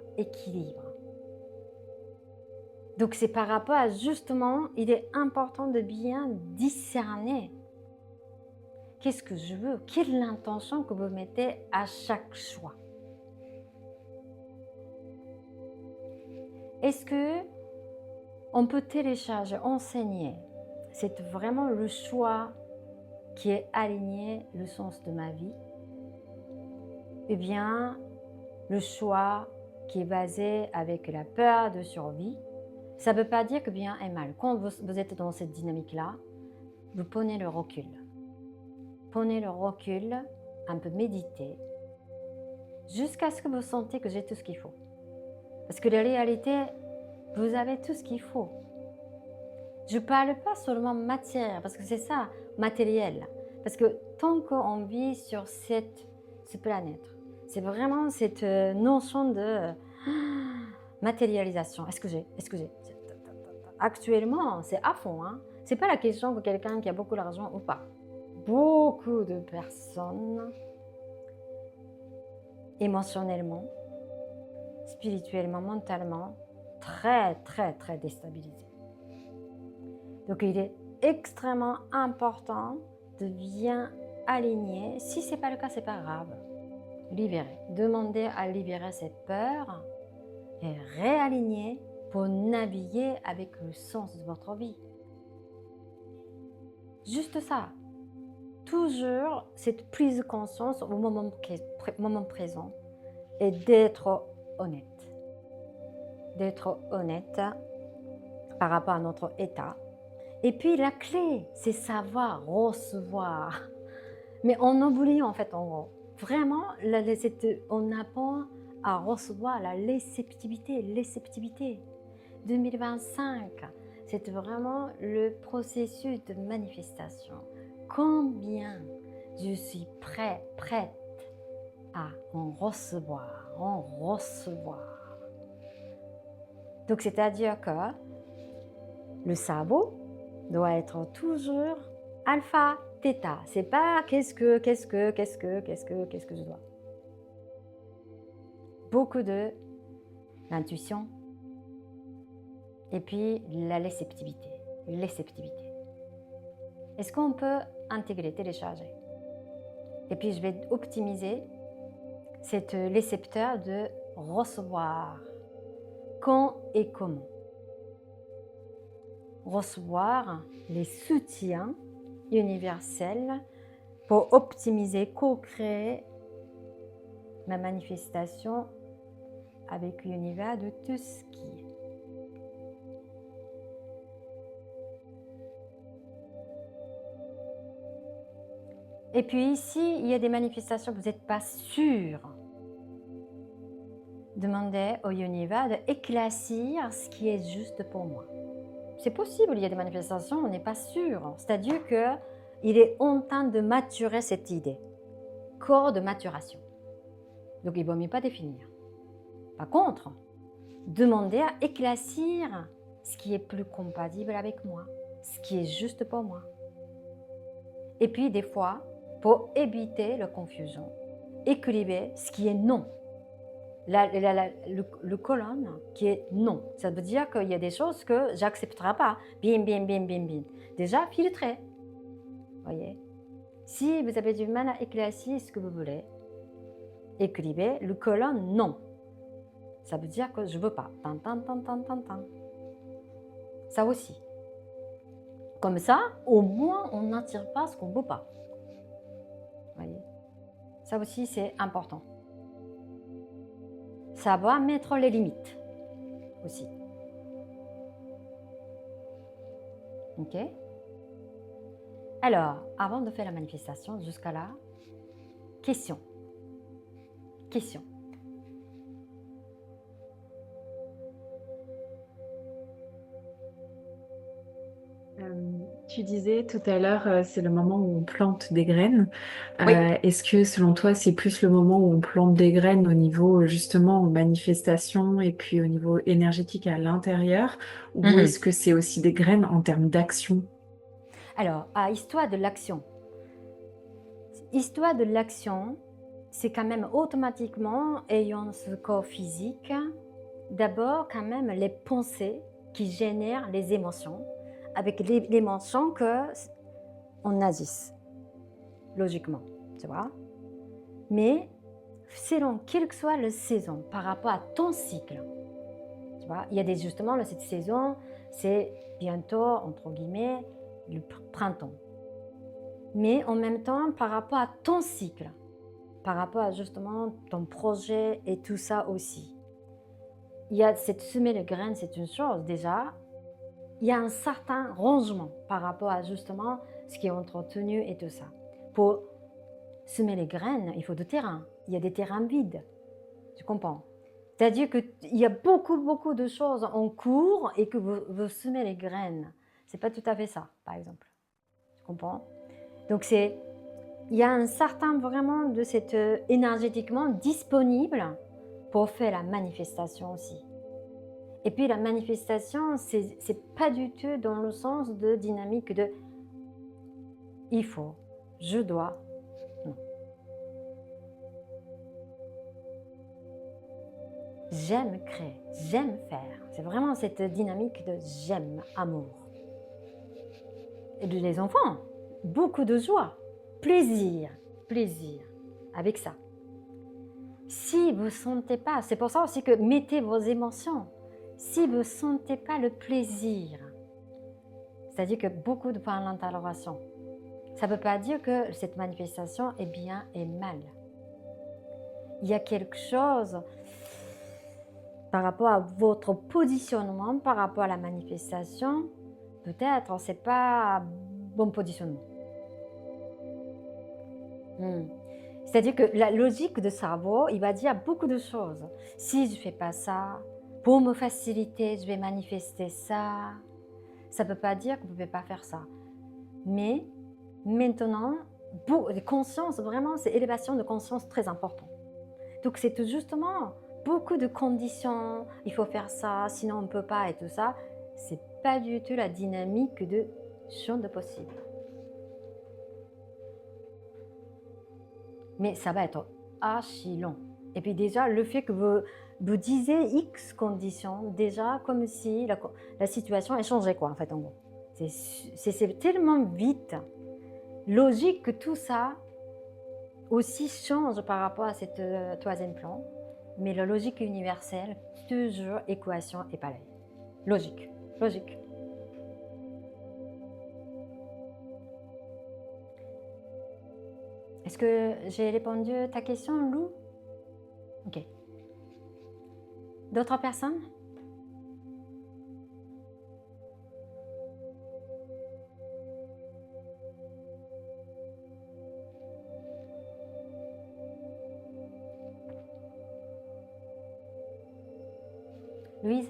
Donc c'est par rapport à justement, il est important de bien discerner qu'est-ce que je veux, quelle est l'intention que vous mettez à chaque choix. Est-ce que on peut télécharger, enseigner, c'est vraiment le choix qui est aligné le sens de ma vie, eh bien le choix qui est basé avec la peur de survie. Ça ne veut pas dire que bien et mal. Quand vous êtes dans cette dynamique-là, vous prenez le recul. Prenez le recul, un peu méditer, jusqu'à ce que vous sentez que j'ai tout ce qu'il faut. Parce que la réalité, vous avez tout ce qu'il faut. Je ne parle pas seulement matière, parce que c'est ça, matériel. Parce que tant qu'on vit sur cette planète, c'est vraiment cette notion de matérialisation. Est-ce que j'ai? Est-ce que j'ai? Actuellement, c'est à fond. Hein. Ce n'est pas la question que quelqu'un qui a beaucoup d'argent ou pas. Beaucoup de personnes, émotionnellement, spirituellement, mentalement, très, très, très déstabilisées. Donc, il est extrêmement important de bien aligner. Si ce n'est pas le cas, ce n'est pas grave. Libérer. Demandez à libérer cette peur et réaligner pour naviguer avec le sens de votre vie. Juste ça. Toujours cette prise de conscience au moment présent et d'être honnête. D'être honnête par rapport à notre état. Et puis la clé, c'est savoir recevoir. Mais on oublie en fait en gros. Vraiment, on apprend à recevoir la réceptivité. 2025, c'est vraiment le processus de manifestation. Combien je suis prête à en recevoir. Donc c'est-à-dire que le cerveau doit être toujours alpha, theta. C'est pas qu'est-ce que je dois. Beaucoup de l'intuition et puis la réceptivité. Est-ce qu'on peut intégrer, télécharger? Et puis je vais optimiser cet récepteur de recevoir. Quand et comment? Recevoir les soutiens universels pour optimiser, co-créer ma manifestation avec l'univers de tout ce qui est. Et puis ici, il y a des manifestations que vous n'êtes pas sûr. Demandez au univers d'éclaircir ce qui est juste pour moi. C'est possible, il y a des manifestations, on n'est pas sûr. C'est-à-dire qu'il est en train de maturer cette idée. Corps de maturation. Donc il ne vaut mieux pas définir. Par contre, demandez à éclaircir ce qui est plus compatible avec moi, ce qui est juste pour moi. Et puis des fois, pour éviter la confusion, équilibrer ce qui est non. Le colonne qui est non. Ça veut dire qu'il y a des choses que j'accepterai pas. Bim. Déjà, filtrez. Voyez. Si vous avez du mal à éclaircir ce que vous voulez, équilibrer le colonne non. Ça veut dire que je veux pas. Ça aussi. Comme ça, au moins, on n'attire pas ce qu'on ne veut pas. Voyez. Ça aussi, c'est important. Savoir mettre les limites aussi. Ok? Alors, avant de faire la manifestation, jusqu'à là, question.
Tu disais tout à l'heure, c'est le moment où on plante des graines.
Oui.
Est-ce que selon toi, c'est plus le moment où on plante des graines au niveau justement manifestation et puis au niveau énergétique à l'intérieur, ou est-ce que c'est aussi des graines en termes d'action?
Alors, histoire de l'action. Histoire de l'action, c'est quand même automatiquement, ayant ce corps physique, d'abord quand même les pensées qui génèrent les émotions, avec l'émotion qu'on agisse, logiquement, tu vois. Mais selon quelle que soit la saison, par rapport à ton cycle, tu vois, il y a justement cette saison, c'est bientôt, entre guillemets, le printemps. Mais en même temps, par rapport à ton cycle, par rapport à justement ton projet et tout ça aussi. Il y a cette semer de graines, c'est une chose déjà. Il y a un certain rangement par rapport à justement ce qui est entretenu et tout ça. Pour semer les graines, il faut du terrain. Il y a des terrains vides. Tu comprends? C'est-à-dire qu'il y a beaucoup, beaucoup de choses en cours et que vous semez les graines. C'est pas tout à fait ça, par exemple. Tu comprends? Donc il y a un certain vraiment de cette énergétiquement disponible pour faire la manifestation aussi. Et puis la manifestation, c'est pas du tout dans le sens de dynamique de il faut, je dois. Non. J'aime créer, j'aime faire. C'est vraiment cette dynamique de j'aime, amour. Et les enfants, beaucoup de joie, plaisir, plaisir avec ça. Si vous ne sentez pas, c'est pour ça aussi que mettez vos émotions. Si vous ne sentez pas le plaisir, c'est-à-dire que beaucoup de points d'interrogation, ça ne veut pas dire que cette manifestation est bien et mal. Il y a quelque chose par rapport à votre positionnement, par rapport à la manifestation, peut-être c'est pas bon positionnement. C'est-à-dire que la logique de cerveau, il va dire beaucoup de choses. Si je ne fais pas ça, pour me faciliter, je vais manifester ça. Ça ne veut pas dire que vous ne pouvez pas faire ça. Mais maintenant, conscience, vraiment, c'est élévation de conscience très important. Donc c'est justement beaucoup de conditions, il faut faire ça, sinon on ne peut pas et tout ça. C'est pas du tout la dynamique de champ de possible. Mais ça va être archi long. Et puis déjà, le fait que vous disiez X conditions, déjà comme si la situation a changé, quoi, en fait, en gros. C'est tellement vite, logique que tout ça aussi change par rapport à cette troisième plan. Mais la logique universelle, toujours équation est pareil. Logique, logique. Est-ce que j'ai répondu à ta question, Lou? Ok. D'autres personnes? Louise?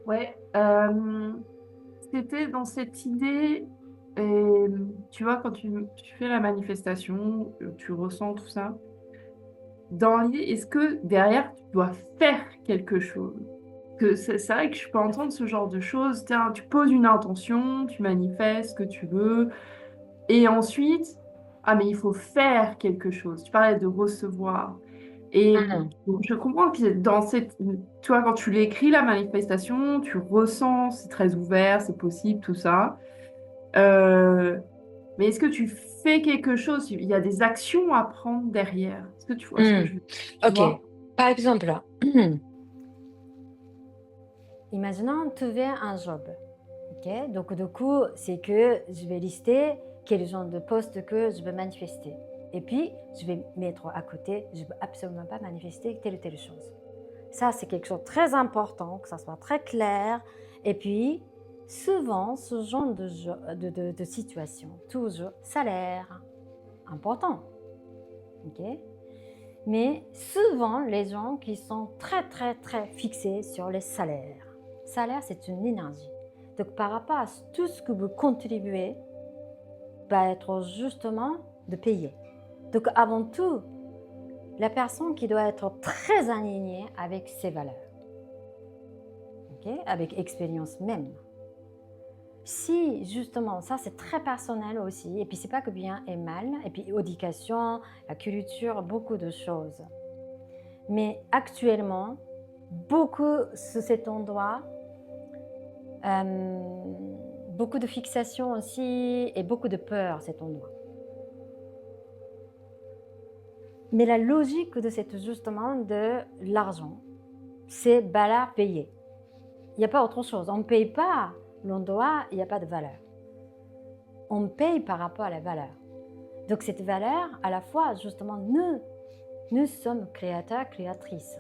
Ouais, c'était dans cette idée, et, tu vois, quand tu fais la manifestation, tu ressens tout ça. Dans l'idée, est-ce que derrière, tu dois faire quelque chose? Que c'est vrai que je peux entendre ce genre de choses. Tiens, tu poses une intention, tu manifestes ce que tu veux, et ensuite, ah, mais il faut faire quelque chose. Tu parlais de recevoir. Et je comprends que dans cette, tu vois, quand tu l'écris, la manifestation, tu ressens, c'est très ouvert, c'est possible, tout ça. Mais est-ce que tu fais quelque chose? Il y a des actions à prendre derrière. Est-ce que tu vois ce que je veux dire? Tu
Ok.
vois?
Par exemple, imaginons tu veux un job. Ok. Donc du coup, c'est que je vais lister quel genre de poste que je veux manifester. Et puis, je vais mettre à côté, je ne veux absolument pas manifester telle ou telle chose. Ça, c'est quelque chose de très important, que ça soit très clair. Et puis, souvent, ce genre de situation, toujours salaire, important. Ok. Mais souvent, les gens qui sont très, très, très fixés sur les salaires. Salaire, c'est une énergie. Donc, par rapport à tout ce que vous contribuez, va être justement de payer. Donc, avant tout, la personne qui doit être très alignée avec ses valeurs, okay? Avec expérience même. Si justement, ça c'est très personnel aussi, et puis c'est pas que bien et mal, et puis éducation, la culture, beaucoup de choses. Mais actuellement, beaucoup sur cet endroit, beaucoup de fixation aussi, et beaucoup de peur cet endroit. Mais la logique de cet justement de l'argent, c'est là payer. Il n'y a pas autre chose. On ne paye pas l'endroit, il n'y a pas de valeur. On paye par rapport à la valeur. Donc cette valeur, à la fois, justement, nous sommes créateurs, créatrices.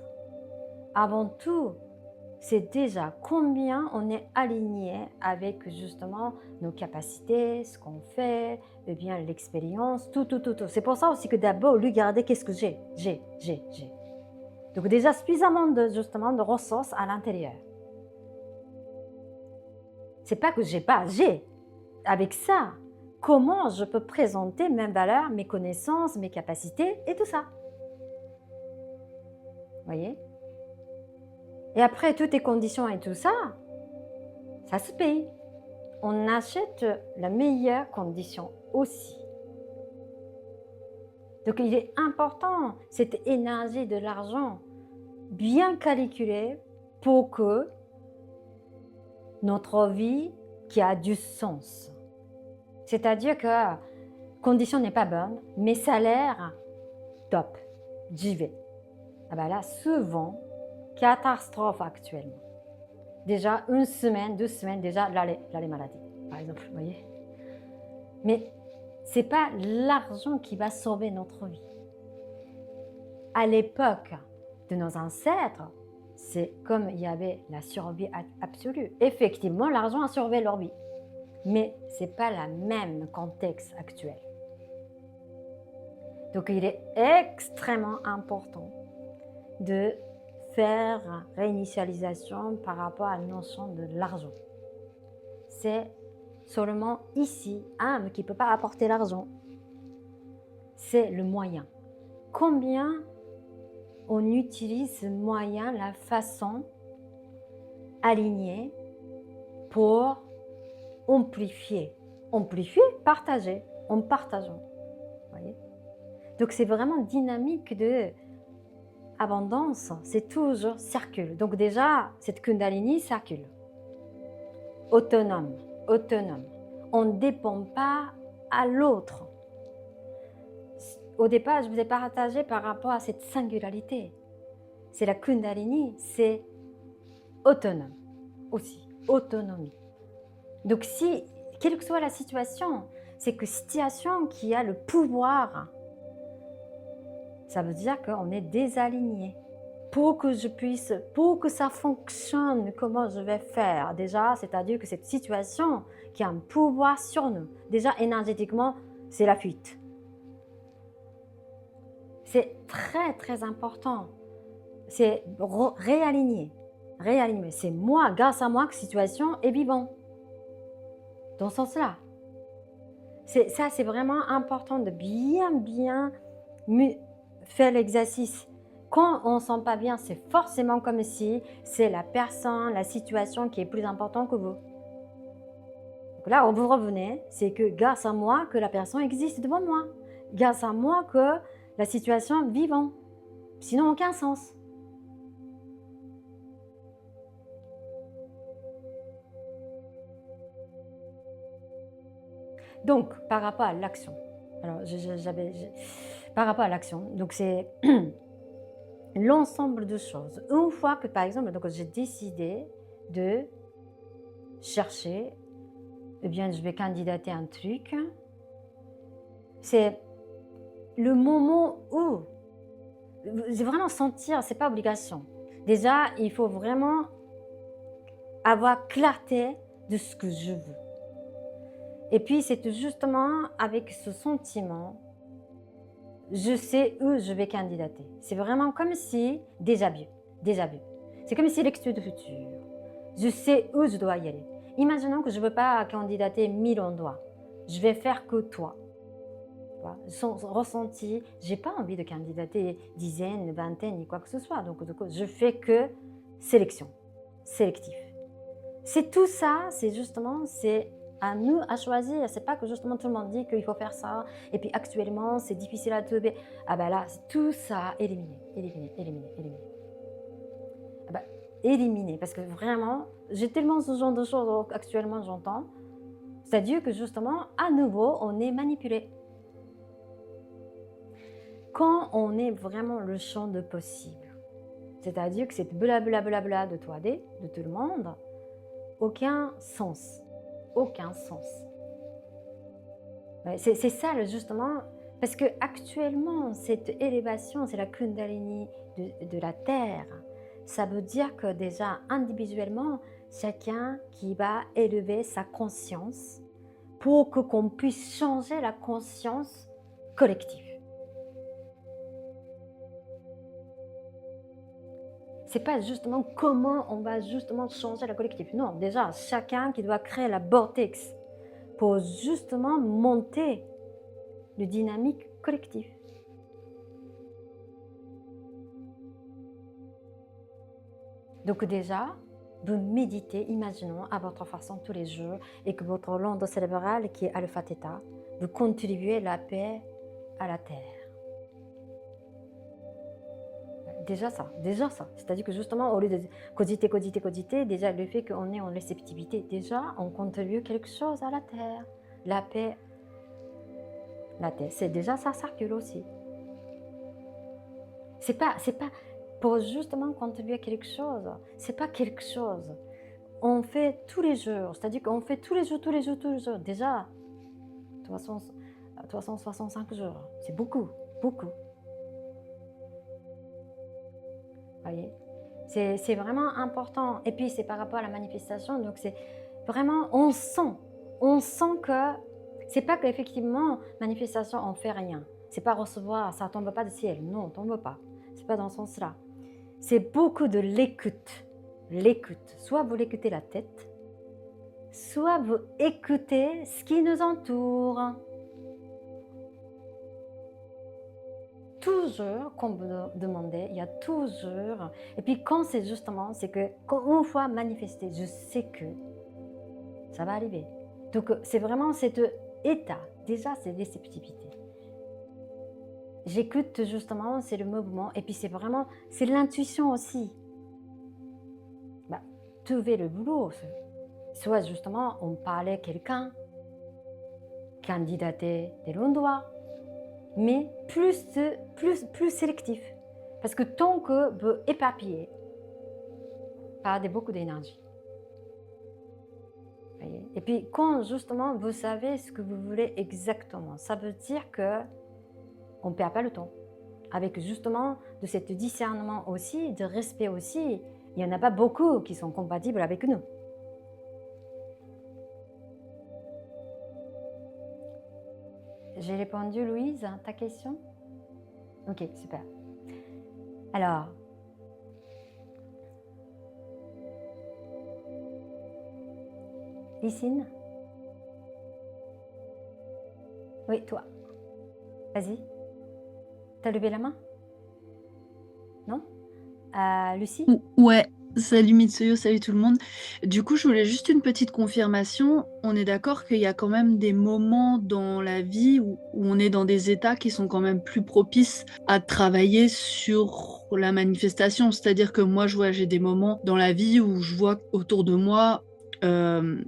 Avant tout, c'est déjà combien on est aligné avec justement nos capacités, ce qu'on fait, eh bien l'expérience, tout, tout, tout, tout. C'est pour ça aussi que d'abord, regarder qu'est-ce que j'ai. Donc déjà suffisamment de, justement, de ressources à l'intérieur. C'est pas que j'ai pas, j'ai. Avec ça, comment je peux présenter mes valeurs, mes connaissances, mes capacités et tout ça. Vous voyez? Et après, toutes les conditions et tout ça, ça se paye. On achète la meilleure condition aussi. Donc il est important, cette énergie de l'argent, bien calculée pour que notre vie qui a du sens. C'est-à-dire que condition n'est pas bonne, mais salaire, top, j'y vais. Ah ben là, souvent, catastrophe actuellement. Déjà, 1 semaine, 2 semaines, déjà, là, les maladies, par exemple, vous voyez. Mais ce n'est pas l'argent qui va sauver notre vie. À l'époque de nos ancêtres, c'est comme il y avait la survie absolue. Effectivement, l'argent a sauvé leur vie. Mais ce n'est pas le même contexte actuel. Donc, il est extrêmement important de faire réinitialisation par rapport à la notion de l'argent. C'est seulement ici, âme qui ne peut pas apporter l'argent. C'est le moyen. Combien on utilise ce moyen, la façon alignée pour amplifier. Amplifier, partager, en partageant. Voyez. Donc c'est vraiment dynamique de abondance, c'est toujours circule. Donc déjà, cette Kundalini circule. Autonome. On ne dépend pas à l'autre. Au départ, je vous ai partagé par rapport à cette singularité. C'est la Kundalini, c'est autonome aussi, autonomie. Donc si, quelle que soit la situation, c'est que situation qui a le pouvoir, ça veut dire qu'on est désaligné. Pour que je puisse, pour que ça fonctionne, comment je vais faire? Déjà, c'est-à-dire que cette situation qui a un pouvoir sur nous, déjà énergétiquement, c'est la fuite. C'est très très important. C'est réaligner. C'est moi, grâce à moi, que la situation est vivante. Dans ce sens-là. Ça, c'est vraiment important de bien faire l'exercice. Quand on ne se sent pas bien, c'est forcément comme si c'est la personne, la situation qui est plus importante que vous. Donc là, vous revenez, c'est que grâce à moi que la personne existe devant moi. Grâce à moi que la situation est vivante. Sinon, aucun sens. Donc, par rapport à l'action. Alors, par rapport à l'action, donc c'est l'ensemble de choses. Une fois que, par exemple, donc j'ai décidé de chercher, eh bien, je vais candidater un truc. C'est le moment où, j'ai vraiment sentir, c'est pas obligation. Déjà, il faut vraiment avoir clarté de ce que je veux. Et puis, c'est justement avec ce sentiment, je sais où je vais candidater. C'est vraiment comme si, déjà vu. C'est comme si l'étude future. Je sais où je dois y aller. Imaginons que je ne veux pas candidater 1000 endroits. Je vais faire que toi. Son ressenti, je n'ai pas envie de candidater dizaines, vingtaines, ni quoi que ce soit. Donc, je fais que sélection, sélectif. C'est tout ça, c'est justement, c'est à nous à choisir. C'est pas que justement tout le monde dit qu'il faut faire ça. Et puis actuellement, c'est difficile à trouver. Ah ben là, tout ça, éliminer. Ah ben, éliminer, parce que vraiment, j'ai tellement ce genre de choses actuellement, j'entends. C'est-à-dire que justement, à nouveau, on est manipulé. Quand on est vraiment le champ de possible, c'est-à-dire que c'est blablabla de toi, de tout le monde, aucun sens. C'est ça justement, parce que actuellement cette élévation, c'est la Kundalini de la terre, Ça veut dire que déjà, individuellement, chacun qui va élever sa conscience pour que qu'on puisse changer la conscience collective. C'est pas justement comment on va justement changer la collective. Non, déjà, chacun qui doit créer la vortex pour justement monter le dynamique collectif. Donc déjà, vous méditez, imaginons à votre façon tous les jours et que votre onde cérébrale qui est alpha theta, vous contribuez la paix à la Terre. Déjà ça. C'est-à-dire que justement, au lieu de cogiter, déjà le fait qu'on est en réceptivité, déjà on contribue quelque chose à la Terre. La paix, la Terre, c'est déjà ça circule aussi. C'est pas pour justement contribuer quelque chose, c'est pas quelque chose. On fait tous les jours, c'est-à-dire qu'on fait tous les jours. Déjà, 365 jours, c'est beaucoup. Voyez, c'est vraiment important. Et puis c'est par rapport à la manifestation, donc c'est vraiment, on sent que c'est pas qu'effectivement manifestation on fait rien. C'est pas recevoir, ça tombe pas du ciel, non, tombe pas. C'est pas dans ce sens-là. C'est beaucoup de l'écoute. Soit vous l'écoutez la tête, soit vous écoutez ce qui nous entoure. Toujours, comme vous demandez, il y a toujours. Et puis quand c'est justement, c'est que quand une fois manifesté, je sais que ça va arriver. Donc c'est vraiment cet état. Déjà, c'est réceptivité. J'écoute justement, c'est le mouvement. Et puis c'est vraiment, c'est l'intuition aussi. Trouver le boulot. Soit justement, on parlait à quelqu'un, candidater de l'endroit, mais plus sélectif. Parce que tant que vous éparpillez, perdez beaucoup d'énergie. Et puis quand justement vous savez ce que vous voulez exactement, ça veut dire que on ne perd pas le temps. Avec justement de cet discernement aussi, de respect aussi, il n'y en a pas beaucoup qui sont compatibles avec nous. J'ai répondu, Louise, à ta question? Ok, super. Alors, Lysine? Oui, toi. Vas-y. T'as levé la main? Non? Lucie?
Ouais, salut Mitsuyo, salut tout le monde. Du coup, je voulais juste une petite confirmation. On est d'accord qu'il y a quand même des moments dans la vie où on est dans des états qui sont quand même plus propices à travailler sur la manifestation. C'est-à-dire que moi, j'ai des moments dans la vie où je vois autour de moi, euh,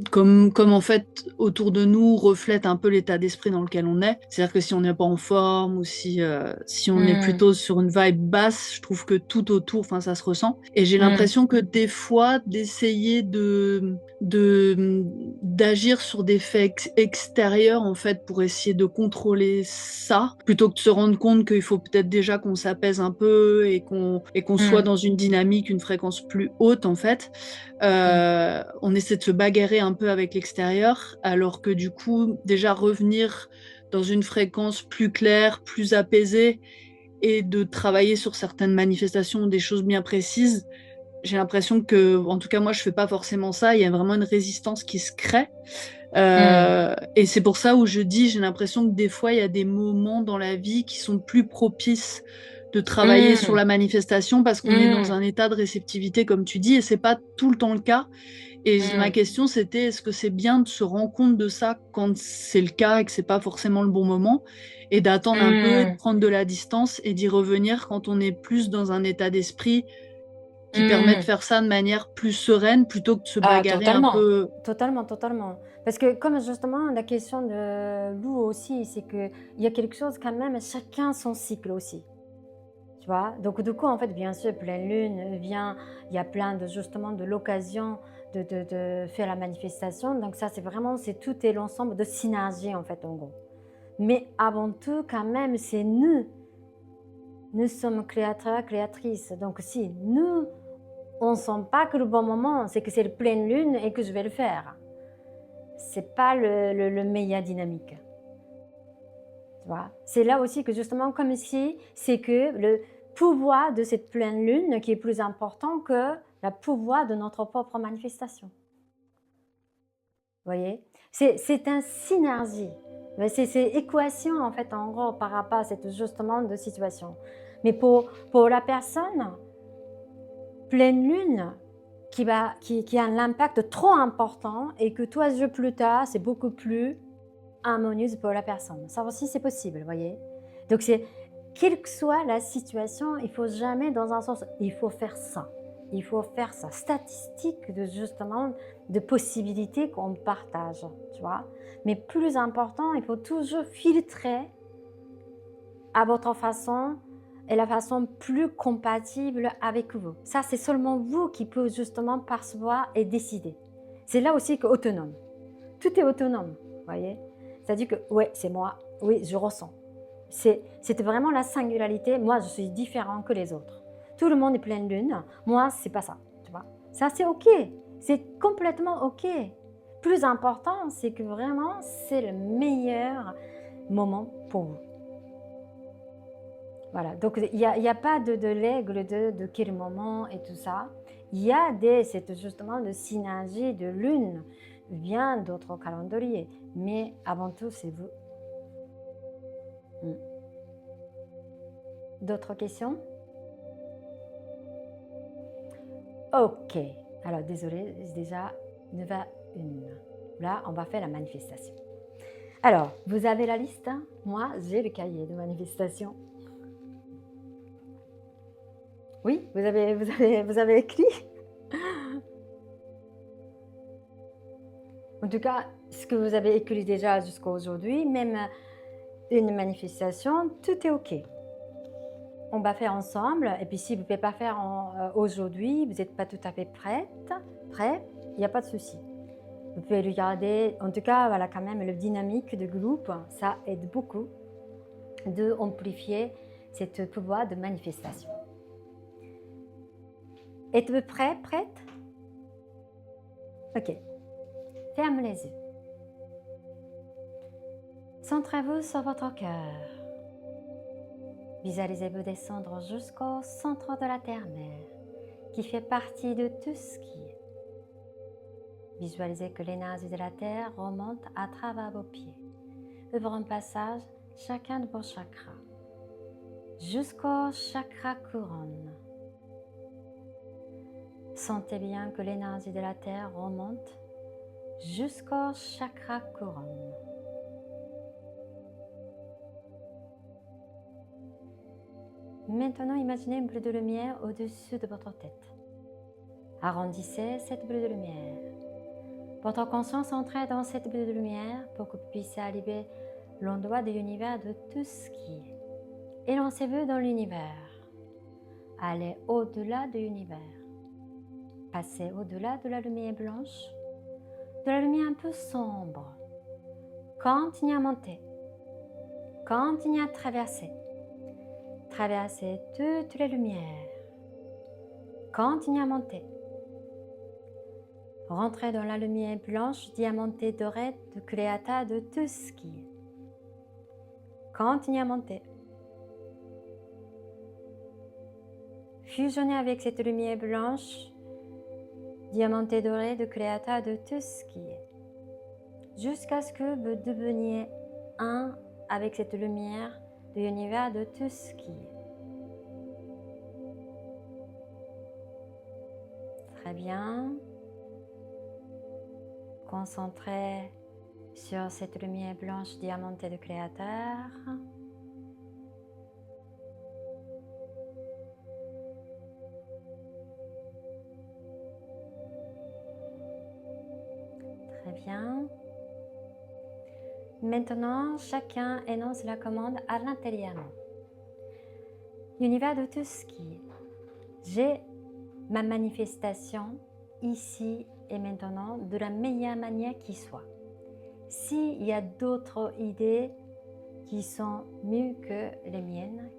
comme en fait autour de nous reflète un peu l'état d'esprit dans lequel on est. C'est-à-dire que si on n'est pas en forme ou si on est plutôt sur une vibe basse, je trouve que tout autour, enfin ça se ressent. Et j'ai l'impression que des fois d'essayer d'agir sur des faits extérieurs en fait pour essayer de contrôler ça, plutôt que de se rendre compte qu'il faut peut-être déjà qu'on s'apaise un peu et qu'on soit dans une dynamique, une fréquence plus haute en fait. On essaie de se bagarrer un peu avec l'extérieur, alors que du coup, déjà revenir dans une fréquence plus claire, plus apaisée, et de travailler sur certaines manifestations, des choses bien précises, j'ai l'impression que, en tout cas moi, je fais pas forcément ça. Il y a vraiment une résistance qui se crée. Et c'est pour ça où je dis, j'ai l'impression que des fois, il y a des moments dans la vie qui sont plus propices de travailler sur la manifestation parce qu'on est dans un état de réceptivité, comme tu dis, et c'est pas tout le temps le cas. Et ma question, c'était, est-ce que c'est bien de se rendre compte de ça quand c'est le cas et que c'est pas forcément le bon moment, et d'attendre un peu, et de prendre de la distance et d'y revenir quand on est plus dans un état d'esprit qui permet de faire ça de manière plus sereine plutôt que de se bagarrer un peu.
Totalement. Parce que comme justement la question de Lou aussi, c'est qu'il y a quelque chose quand même, chacun son cycle aussi. Tu vois? Donc du coup, en fait, bien sûr, pleine lune vient, il y a plein de justement de l'occasion de faire la manifestation. Donc ça, c'est vraiment, tout est l'ensemble de synergie en fait, en gros. Mais avant tout, quand même, c'est nous nous sommes créateurs, créatrices. Donc si nous, on ne sent pas que le bon moment, c'est que c'est le pleine lune et que je vais le faire. C'est pas le meilleur dynamique. Tu vois? C'est là aussi que justement, comme si, c'est que le pouvoir de cette pleine lune qui est plus important que le pouvoir de notre propre manifestation. Vous voyez? C'est une synergie. C'est équation en fait, en gros, par rapport à cette justement de situation. Mais pour la personne, pleine lune, qui a un impact trop important et que toi, je plus tard, c'est beaucoup plus harmonieuse pour la personne. Ça aussi, c'est possible, vous voyez? Donc, c'est quelle que soit la situation, il faut jamais dans un sens, il faut faire ça. Il faut faire ça. Statistique de justement de possibilités qu'on partage, tu vois. Mais plus important, il faut toujours filtrer à votre façon et la façon plus compatible avec vous. Ça, c'est seulement vous qui pouvez justement percevoir et décider. C'est là aussi que autonome. Tout est autonome, vous voyez. C'est-à-dire que, ouais, c'est moi, oui, je ressens. C'est vraiment la singularité. Moi, je suis différent que les autres. Tout le monde est pleine lune. Moi, c'est pas ça, tu vois. Ça, c'est OK. C'est complètement OK. Plus important, c'est que vraiment, c'est le meilleur moment pour vous. Voilà. Donc, il n'y a pas de règle de quel moment et tout ça. Il y a justement de synergie de lune, bien d'autres calendriers. Mais avant tout, c'est vous. D'autres questions? Ok. Alors, désolé, déjà 9h01. Là, on va faire la manifestation. Alors, vous avez la liste? Moi, j'ai le cahier de manifestation. Oui, vous avez écrit? En tout cas, ce que vous avez écrit déjà jusqu'à aujourd'hui, même une manifestation, tout est OK. On va faire ensemble. Et puis, si vous ne pouvez pas faire aujourd'hui, vous n'êtes pas tout à fait prêt, il n'y a pas de souci. Vous pouvez regarder. En tout cas, voilà, quand même, le dynamique de groupe, ça aide beaucoup de amplifier ce pouvoir de manifestation. Êtes-vous prêt, prête? OK. Ferme les yeux. Centrez-vous sur votre cœur. Visualisez-vous descendre jusqu'au centre de la terre-mère, qui fait partie de tout ce qui est. Visualisez que l'énergie de la terre remonte à travers vos pieds, ouvrant un passage chacun de vos chakras, jusqu'au chakra couronne. Sentez bien que l'énergie de la terre remonte jusqu'au chakra couronne. Maintenant, imaginez une boule de lumière au-dessus de votre tête. Arrondissez cette boule de lumière. Votre conscience entre dans cette boule de lumière pour que vous puissiez arriver l'endroit de l'univers de tout ce qui est. Et lancez-vous dans l'univers. Allez au-delà de l'univers. Passez au-delà de la lumière blanche, de la lumière un peu sombre. Continuez à monter. Continuez à traverser. Traversez toutes les lumières. Continuez à monter. Rentrez dans la lumière blanche, diamantée, dorée, de créateur de tout ce qui est. Continuez à monter. Fusionnez avec cette lumière blanche, diamantée, dorée, de créateur de tout ce qui est. Jusqu'à ce que vous deveniez un avec cette lumière de l'univers de tout ce qui est. Très bien. Concentrez sur cette lumière blanche diamantée de créateur. Très bien. Maintenant, chacun énonce la commande à l'intérieur. L'univers de tout ce qui est. J'ai ma manifestation ici et maintenant de la meilleure manière qui soit. S'il y a d'autres idées qui sont mieux que les miennes,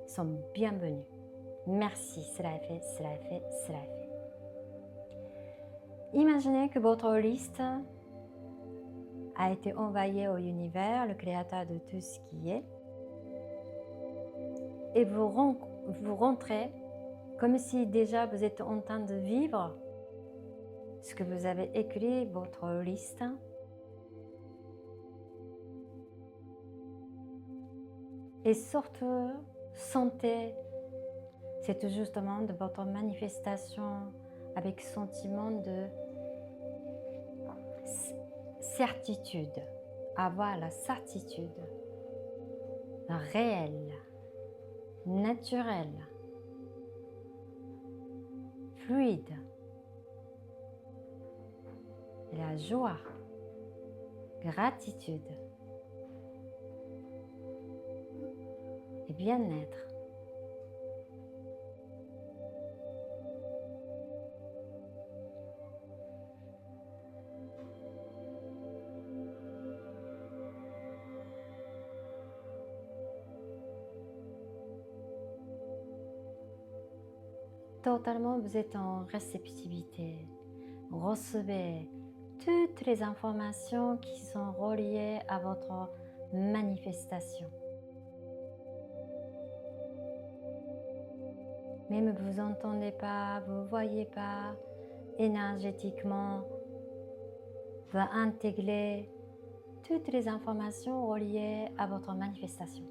sont bienvenus. Merci, cela est fait, cela est fait, cela est fait. Imaginez que votre liste a été envoyée au univers, le créateur de tout ce qui est, et vous rentrez comme si déjà vous êtes en train de vivre ce que vous avez écrit, votre liste. Et surtout, sentez, c'est tout justement de votre manifestation avec sentiment de certitude, avoir la certitude réelle, naturelle, fluide, la joie, gratitude et bien-être. Totalement, vous êtes en réceptivité. Recevez toutes les informations qui sont reliées à votre manifestation. Même vous n'entendez pas, vous ne voyez pas, énergétiquement, va intégrer toutes les informations reliées à votre manifestation.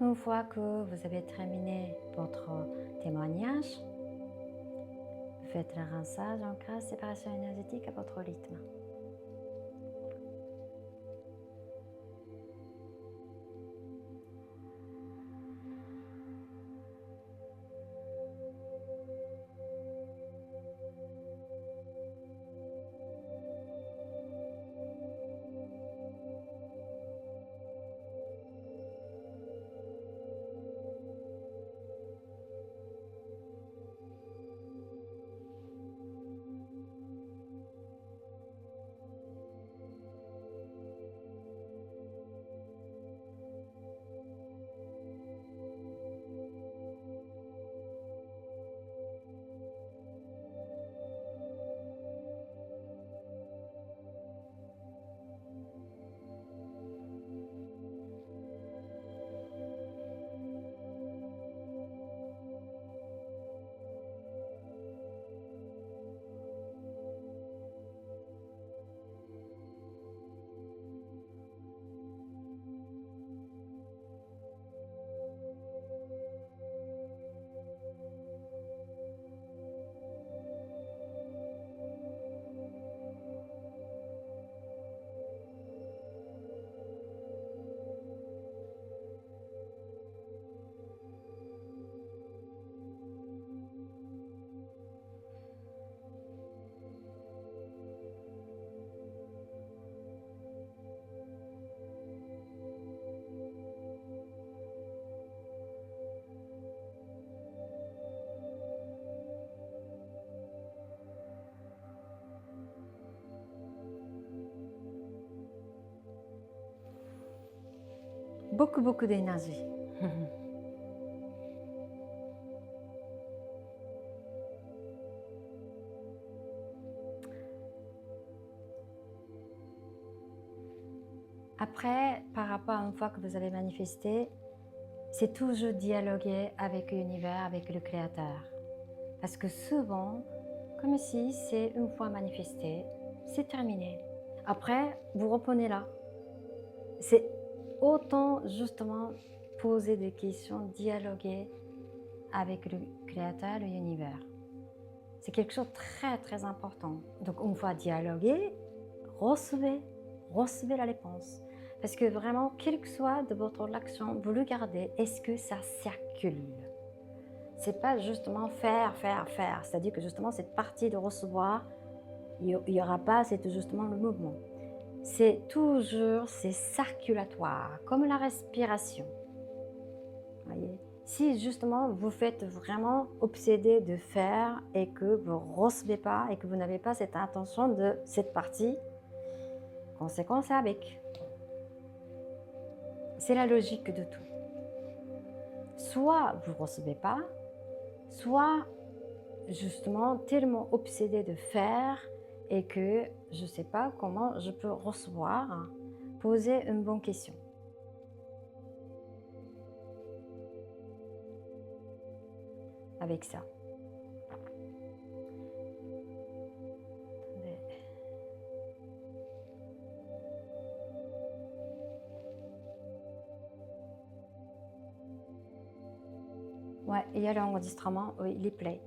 Une fois que vous avez terminé votre témoignage, vous faites le rinçage, ancrage, séparation énergétique à votre rythme. Beaucoup d'énergie. Après, par rapport à une fois que vous avez manifesté, c'est toujours dialoguer avec l'univers, avec le créateur. Parce que souvent, comme si c'est une fois manifesté, c'est terminé. Après, vous reprenez là. C'est autant justement poser des questions, dialoguer avec le créateur, l'univers. C'est quelque chose de très important. Donc une fois dialogué, recevez la réponse. Parce que vraiment, quel que soit de votre action, vous le gardez, est-ce que ça circule? C'est pas justement faire. C'est-à-dire que justement, cette partie de recevoir, Il n'y aura pas, c'est justement le mouvement. C'est toujours, c'est circulatoire, comme la respiration. Voyez? Si justement vous faites vraiment obsédé de faire et que vous ne recevez pas et que vous n'avez pas cette intention de cette partie, conséquence avec. C'est la logique de tout. Soit vous ne recevez pas, soit justement tellement obsédé de faire et que je ne sais pas comment je peux recevoir, poser une bonne question. Avec ça. Attendez. Ouais, il y a l'enregistrement, oui, il est play.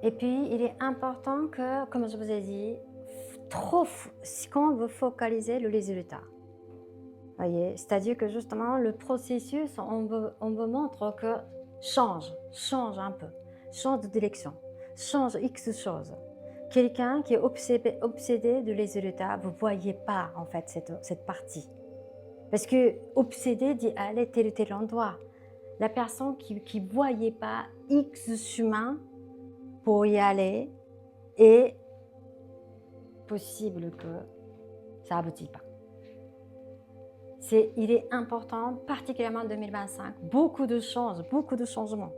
Et puis, il est important que, comme je vous ai dit, quand vous focalisez le résultat. Voyez, c'est-à-dire que justement, le processus, on vous montre que change un peu, change de direction, change X choses. Quelqu'un qui est obsédé de résultats, vous ne voyez pas en fait cette partie. Parce que obsédé dit aller tel ou tel endroit. La personne qui ne voyait pas X chemin pour y aller est possible que ça n'aboutit pas. Il est important, particulièrement en 2025, beaucoup de choses, beaucoup de changements.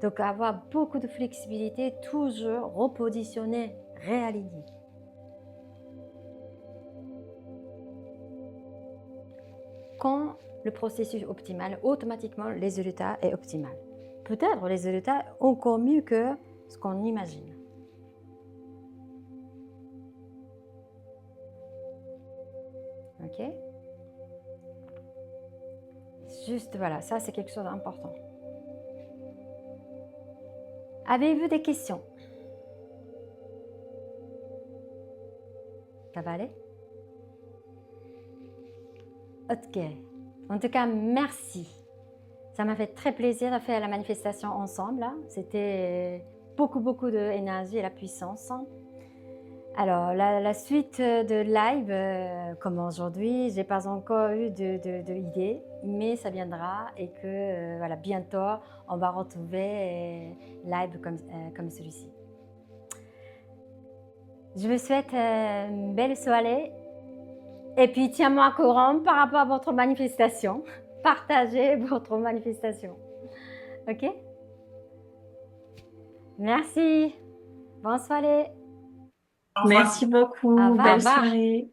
Donc avoir beaucoup de flexibilité, toujours repositionner, réaligner. Quand le processus est optimal, automatiquement les résultats est optimal. Peut-être les résultats encore mieux que ce qu'on imagine. Ok? Juste voilà, ça c'est quelque chose d'important. Avez-vous des questions? Ça va aller? Ok. En tout cas, merci. Ça m'a fait très plaisir de faire la manifestation ensemble. C'était beaucoup d'énergie et la puissance. Alors, la suite de live, comme aujourd'hui, j'ai pas encore eu d'idée, mais ça viendra et que voilà, bientôt, on va retrouver live comme celui-ci. Je vous souhaite une belle soirée et puis tiens-moi au courant par rapport à votre manifestation. Partagez votre manifestation. Ok? Merci. Bonne soirée.
Merci beaucoup.
Au revoir.
Belle soirée.